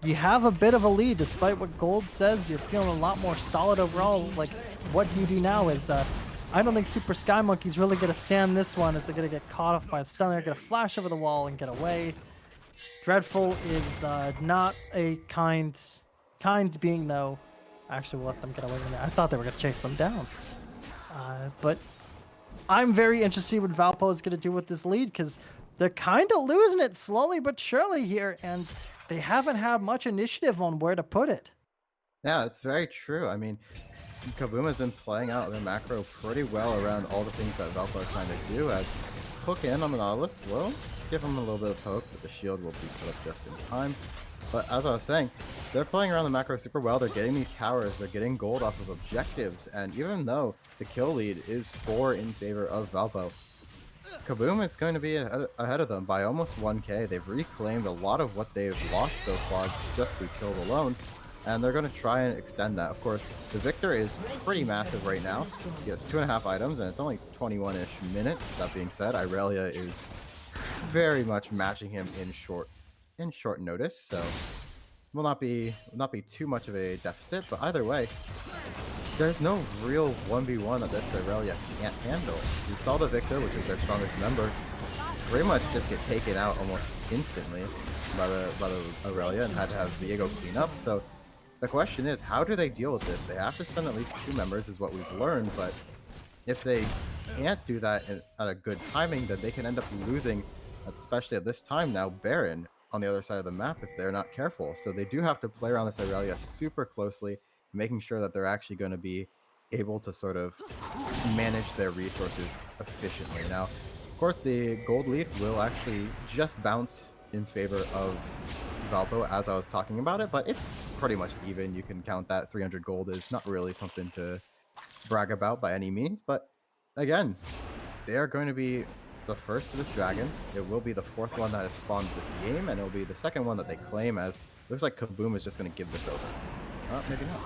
you have a bit of a lead despite what Gold says. You're feeling a lot more solid overall. Like, what do you do now is I don't think Super Sky Monkey's really going to stand this one as they're going to get caught off by the stun. They're going to flash over the wall and get away. Dreadful is not a kind being, though. Actually, we'll let them get away with it. I thought they were going to chase them down. But I'm very interested what Valpo is going to do with this lead, because they're kind of losing it slowly but surely here, and they haven't had much initiative on where to put it. Yeah, it's very true. I mean, Kaboom has been playing out their macro pretty well around all the things that Valpo are trying to do, as hook in on the Nautilus will give him a little bit of poke, but the shield will be put up just in time. But as I was saying, they're playing around the macro super well. They're getting these towers, they're getting gold off of objectives, and even though the kill lead is 4 in favor of Valpo, Kaboom is going to be ahead of them by almost 1k. They've reclaimed a lot of what they've lost so far just through kills alone, and they're going to try and extend that. Of course, the Victor is pretty massive right now. He has 2.5 items, and it's only 21-ish minutes. That being said, Irelia is very much matching him in short notice, so will not be too much of a deficit. But either way, there's no real 1v1 that this Irelia can't handle. We saw the Victor, which is their strongest member, pretty much just get taken out almost instantly by the Irelia, and had to have Diego clean up. So the question is, how do they deal with this? They have to send at least 2 members, is what we've learned, but if they can't do that at a good timing, then they can end up losing, especially at this time now, Baron on the other side of the map if they're not careful. So they do have to play around this Irelia super closely, making sure that they're actually going to be able to sort of manage their resources efficiently. Now, of course, the gold lead will actually just bounce in favor of Valpo as I was talking about it, but it's pretty much even. You can count that 300 gold is not really something to brag about by any means, but again, they are going to be the first to this dragon. It will be the 4th one that has spawned this game, and it will be the 2nd one that they claim, as looks like Kaboom is just going to give this over. Maybe not.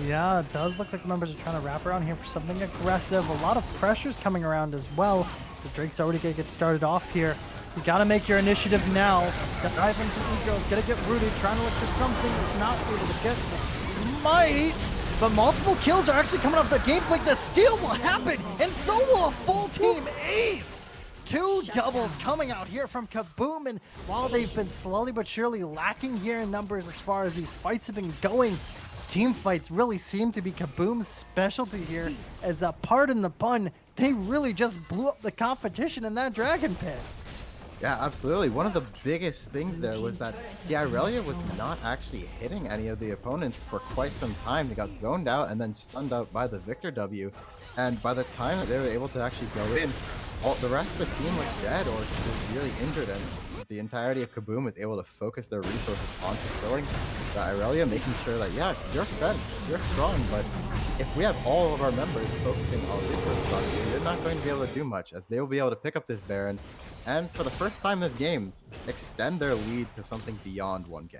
Yeah, it does look like the members are trying to wrap around here for something aggressive. A lot of pressure's coming around as well. So Drake's already going to get started off here. You got to make your initiative now. Dive into Ego's going to get rooted, trying to look for something. Is not able to get the smite. But multiple kills are actually coming off the gameplay. The steal will happen, and so will a full team ace. 2 doubles coming out here from Kaboom, and while they've been slowly but surely lacking here in numbers as far as these fights have been going, team fights really seem to be Kaboom's specialty here, as pardon the pun, they really just blew up the competition in that dragon pit. Yeah, absolutely. One of the biggest things there was that the Irelia was not actually hitting any of the opponents for quite some time. They got zoned out and then stunned out by the Victor W. And by the time that they were able to actually go in, the rest of the team was dead or severely injured, and the entirety of Kaboom was able to focus their resources onto killing the Irelia, making sure that, yeah, you're fed, you're strong, but if we have all of our members focusing on resources on you, you're not going to be able to do much, as they will be able to pick up this Baron, and for the first time this game, extend their lead to something beyond 1k.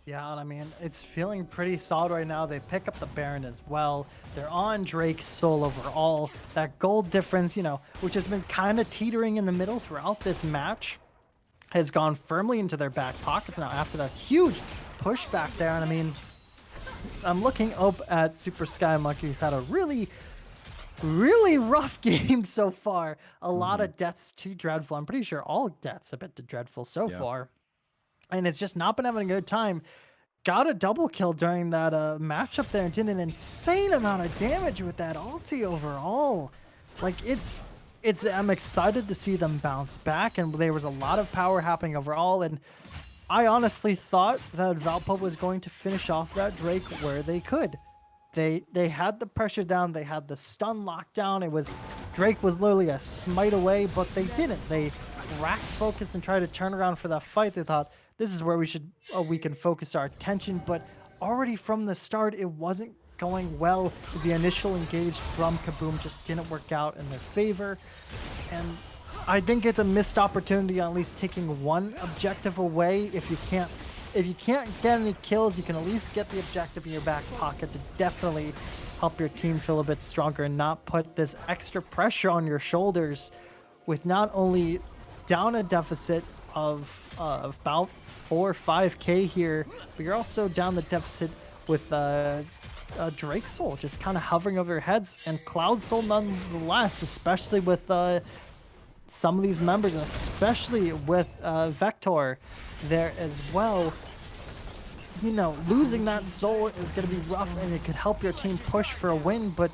Yeah, I mean, it's feeling pretty solid right now. They pick up the Baron as well. They're on Drake's soul overall. That gold difference, you know, which has been kind of teetering in the middle throughout this match, has gone firmly into their back pockets now after that huge push back there. And I mean, I'm looking up at Super Sky Monkey, who's had a really rough game so far. A lot of deaths to Dreadful. I'm pretty sure all deaths have been to Dreadful so far. And it's just not been having a good time. Got a double kill during that matchup there and did an insane amount of damage with that ulti overall. Like, I'm excited to see them bounce back, and there was a lot of power happening overall, and I honestly thought that Valpo was going to finish off that Drake where they could. They had the pressure down, they had the stun locked down. Drake was literally a smite away, but they didn't. They racked focus and tried to turn around for that fight. They thought, this is where we can focus our attention, but already from the start, it wasn't going well. The initial engage from Kaboom just didn't work out in their favor, and I think it's a missed opportunity on at least taking one objective away. If you can't get any kills, you can at least get the objective in your back pocket to definitely help your team feel a bit stronger and not put this extra pressure on your shoulders with not only down a deficit of about 4 or 5k here, but you're also down the deficit with Drake Soul just kind of hovering over your heads, and Cloud Soul nonetheless, especially with some of these members, and especially with Vector there as well. You know, losing that soul is going to be rough, and it could help your team push for a win, but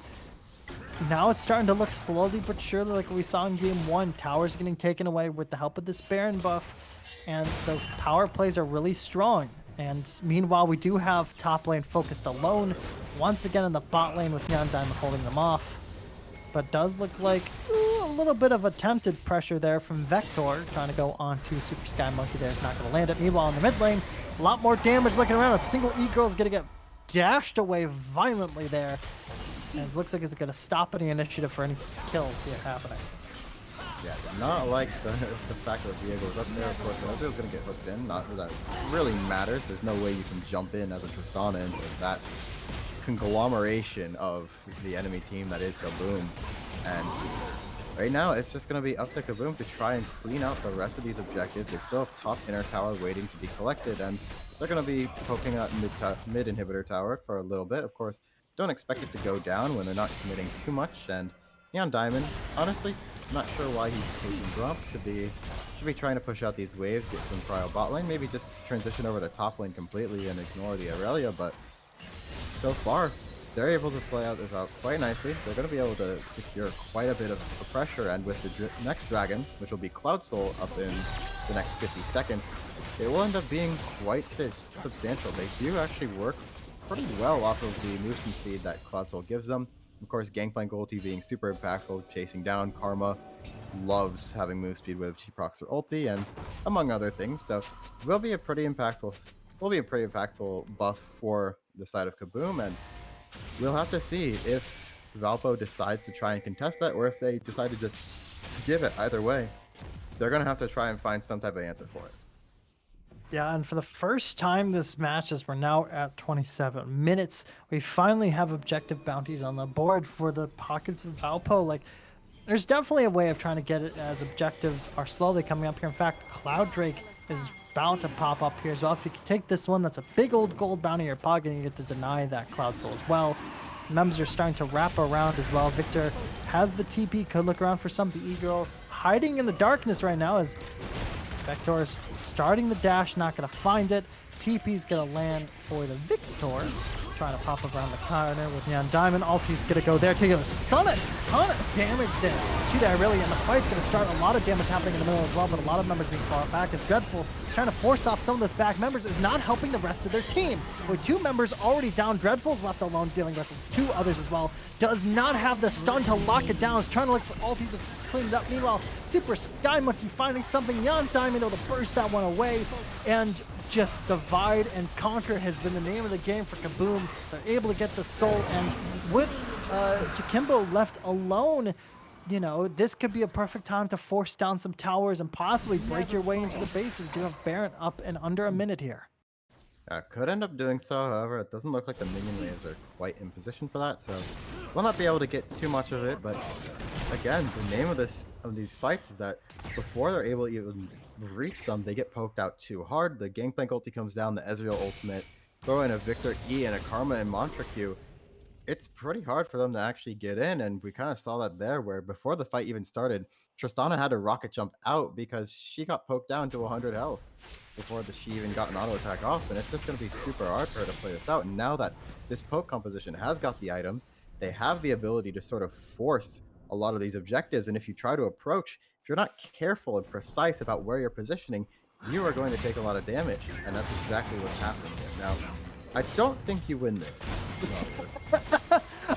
now it's starting to look slowly but surely like we saw in game 1. Towers getting taken away with the help of this Baron buff, and those power plays are really strong. And meanwhile, we do have top lane focused alone, once again in the bot lane with Neon Diamond holding them off. But does look like a little bit of attempted pressure there from Vector, trying to go on to Super Sky Monkey there. It's not going to land it. Meanwhile, in the mid lane, a lot more damage looking around. A single E-Girl is going to get dashed away violently there. And it looks like it's going to stop any initiative for any kills here happening. Yeah, not like the fact that Diego was up there. Of course, Ezreal is going to get hooked in. Not that it really matters. There's no way you can jump in as a Tristana into that conglomeration of the enemy team that is Kaboom. And right now, it's just going to be up to Kaboom to try and clean out the rest of these objectives. They still have top inner tower waiting to be collected, and they're going to be poking at mid inhibitor tower for a little bit. Of course, don't expect it to go down when they're not committing too much. And Neon Diamond, honestly, I'm not sure why he's taking Grump. Should be trying to push out these waves, get some prio bot lane, maybe just transition over to top lane completely and ignore the Aurelia. But so far, they're able to play out this out quite nicely. They're going to be able to secure quite a bit of pressure, and with the next dragon, which will be Cloud Soul up in the next 50 seconds, it will end up being quite substantial. They do actually work pretty well off of the movement speed that Cloud Soul gives them. Of course, Gangplank ulti being super impactful, chasing down. Karma loves having move speed with she procs her ulti, and among other things. So it will be a pretty impactful buff for the side of Kaboom, and we'll have to see if Valpo decides to try and contest that, or if they decide to just give it. Either way, they're going to have to try and find some type of answer for it. Yeah, and for the first time this match, as we're now at 27 minutes, we finally have objective bounties on the board for the pockets of Valpo. Like, there's definitely a way of trying to get it, as objectives are slowly coming up here. In fact, Cloud Drake is bound to pop up here as well. If you can take this one, that's a big old gold bounty in your pocket, and you get to deny that Cloud Soul as well. Members are starting to wrap around as well. Victor has the TP, could look around for some of the E-Girls. Hiding in the darkness right now as Vector is starting the dash, not going to find it. TP's going to land for the Victor. Trying to pop around the corner with Neon Diamond. Ulti's going to go there, taking a ton of damage there to that really, and the fight's going to start. A lot of damage happening in the middle as well, but a lot of members being fought back. As Dreadful trying to force off some of this back members is not helping the rest of their team. With 2 members already down, Dreadful's left alone dealing with 2 others as well. Does not have the stun to lock it down. Is trying to look for ultis to clean it up. Meanwhile, Super Sky Monkey finding something. Neon Diamond able to burst that one away, and just divide and conquer has been the name of the game for Kaboom. They're able to get the soul, and with Jakimbo left alone, you know, this could be a perfect time to force down some towers and possibly break your way into the base. You do have Baron up in under a minute here. Could end up doing so, however, it doesn't look like the minion waves are quite in position for that, so we'll not be able to get too much of it. But again, the name of these fights is that before they're able to even reach them, they get poked out too hard. The Gangplank ulti comes down, the Ezreal ultimate, throw in a Victor E and a Karma and Mantra Q. It's pretty hard for them to actually get in, and we kind of saw that there, where before the fight even started, Tristana had to rocket jump out because she got poked down to 100 health before she even got an auto attack off, and it's just going to be super hard for her to play this out. And now that this poke composition has got the items, they have the ability to sort of force a lot of these objectives, and if you try to approach, if you're not careful and precise about where you're positioning, you are going to take a lot of damage, and that's exactly what's happening here. Now, I don't think you win this.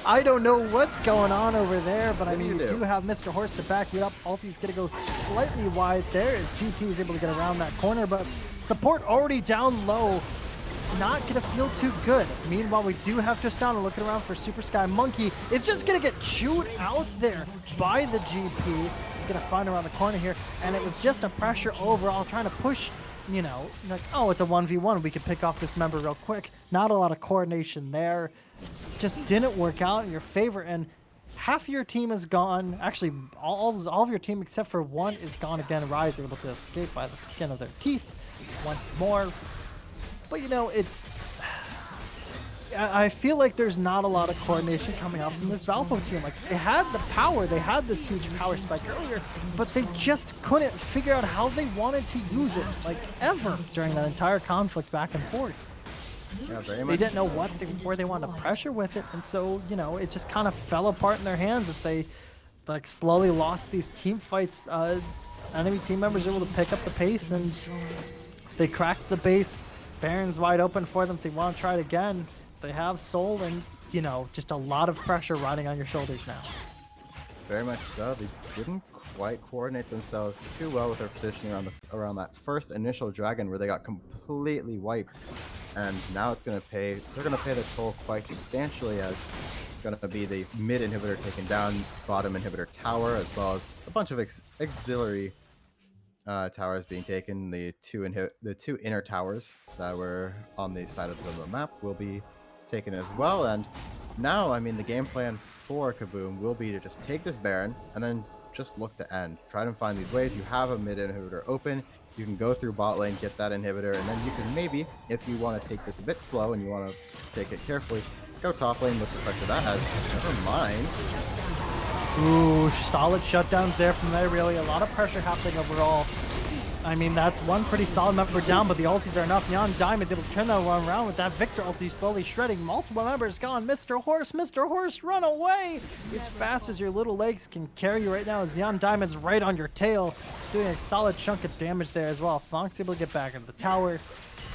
I don't know what's going on over there, but I mean, you do do have Mr. Horse to back you up. Ulti's going to go slightly wide there as GT is able to get around that corner, but support already down low. Not going to feel too good. Meanwhile, we do have Tristana looking around for Super Sky Monkey. It's just going to get chewed out there by the GP. He's going to find around the corner here, and it was just a pressure overall, trying to push like, oh, it's a 1v1. We could pick off this member real quick. Not a lot of coordination there. Just didn't work out in your favor. And half of your team is gone. Actually, all of your team except for one is gone again. Rise able to escape by the skin of their teeth once more. But, it's I feel like there's not a lot of coordination coming out from this Valpo team. Like, they had the power, they had this huge power spike earlier, but they just couldn't figure out how they wanted to use it, like, ever during that entire conflict back and forth. Yeah, very They much. didn't know where they wanted to pressure with it, and so, it just kind of fell apart in their hands as they, like, slowly lost these team fights. Enemy team members were able to pick up the pace, and they cracked the base. Baron's wide open for them if they want to try it again. They have soul and, just a lot of pressure riding on your shoulders now. Very much so. They didn't quite coordinate themselves too well with their positioning around that first initial dragon where they got completely wiped. And now it's gonna pay. They're gonna pay the toll quite substantially, as it's gonna be the mid inhibitor taken down, bottom inhibitor tower, as well as a bunch of auxiliary towers being taken. The two inner towers that were on the side of the map will be taken as well. And now, I mean, the game plan for Kaboom will be to just take this Baron and then just look to end. Try to find these ways. You have a mid inhibitor open. You can go through bot lane, get that inhibitor, and then you can maybe, if you want to take this a bit slow and you want to take it carefully, go top lane with the pressure that has. Never mind. Ooh, solid shutdowns there from there, really. A lot of pressure happening overall. I mean, that's one pretty solid member down, but the ultis are enough. Neon Diamond's able to turn that one around with that Victor ulti slowly shredding. Multiple members gone. Mr. Horse, run away! As fast as your little legs can carry you right now as Neon Diamond's right on your tail, doing a solid chunk of damage there as well. Fonk's able to get back into the tower.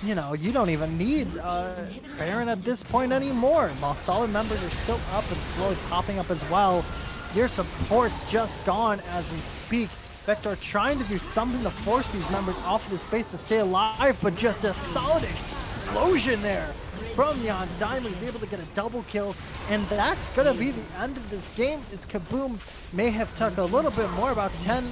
You don't even need Baron at this point anymore. While solid members are still up and slowly popping up as well, your support's just gone as we speak. Vector trying to do something to force these members off of the space to stay alive, but just a solid explosion there from Neon Diamond. He's able to get a double kill, and that's going to be the end of this game, as Kaboom may have took a little bit more, about 10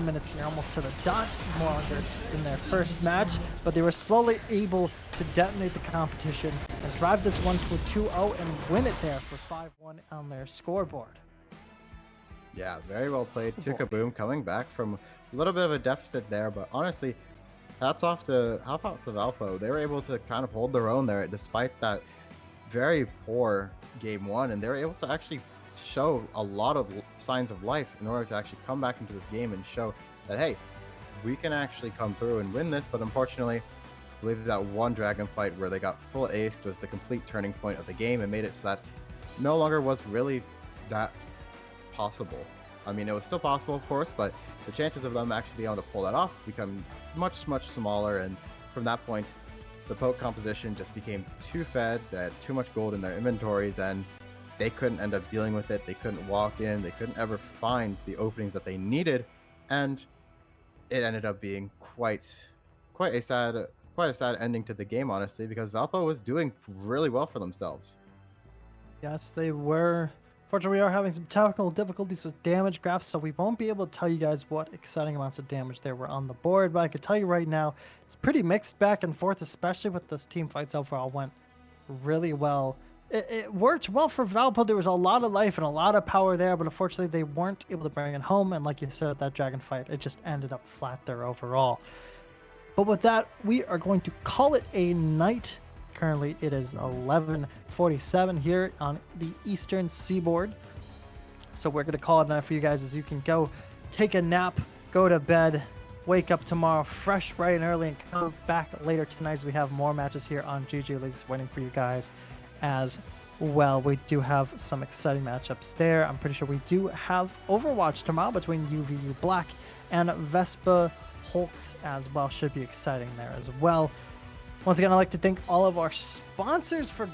minutes here, almost to the dot, more longer than their first match, but they were slowly able to detonate the competition and drive this one to a 2-0 and win it there for 5-1 on their scoreboard. Yeah, very well played to Kaboom, coming back from a little bit of a deficit there, but honestly, hats off to Valpo. They were able to kind of hold their own there despite that very poor game one, and they were able to actually show a lot of signs of life in order to actually come back into this game and show that, hey, we can actually come through and win this. But unfortunately, I believe that one dragon fight where they got full aced was the complete turning point of the game and made it so that no longer was really that possible. I mean, it was still possible, of course, but the chances of them actually being able to pull that off become much, much smaller. And from that point, the poke composition just became too fed. They had too much gold in their inventories, and they couldn't end up dealing with it. They couldn't walk in. They couldn't ever find the openings that they needed, and it ended up being quite a sad ending to the game, honestly, because Valpo was doing really well for themselves. Yes, they were. Fortunately, we are having some technical difficulties with damage graphs, so we won't be able to tell you guys what exciting amounts of damage there were on the board, but I can tell you right now, it's pretty mixed back and forth, especially with those team fights overall. Went really well. It worked well for Valpo. There was a lot of life and a lot of power there, but unfortunately, they weren't able to bring it home, and like you said, that dragon fight, it just ended up flat there overall. But with that, we are going to call it a night. Currently, it is 11:47 here on the Eastern Seaboard. So we're going to call it a night for you guys, as you can go take a nap, go to bed, wake up tomorrow fresh, bright and early, and come back later tonight as we have more matches here on GG Leagues waiting for you guys as well. We do have some exciting matchups there. I'm pretty sure we do have Overwatch tomorrow between UVU Black and Vespa Hulks as well. Should be exciting there as well. Once again, I'd like to thank all of our sponsors for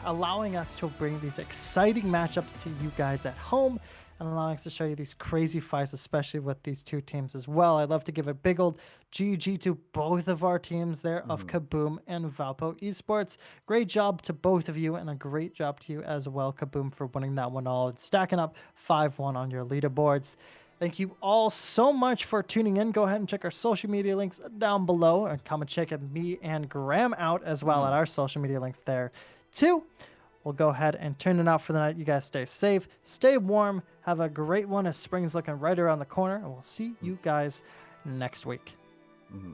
allowing us to bring these exciting matchups to you guys at home and allowing us to show you these crazy fights, especially with these two teams as well. I'd love to give a big old GG to both of our teams there of Kaboom and Valpo Esports. Great job to both of you, and a great job to you as well, Kaboom, for winning that one all and stacking up 5-1 on your leaderboards. Thank you all so much for tuning in. Go ahead and check our social media links down below, and come and check me and Graham out as well at our social media links there too. We'll go ahead and turn it out for the night. You guys stay safe, stay warm, have a great one as spring's looking right around the corner, and we'll see you guys next week. Mm-hmm.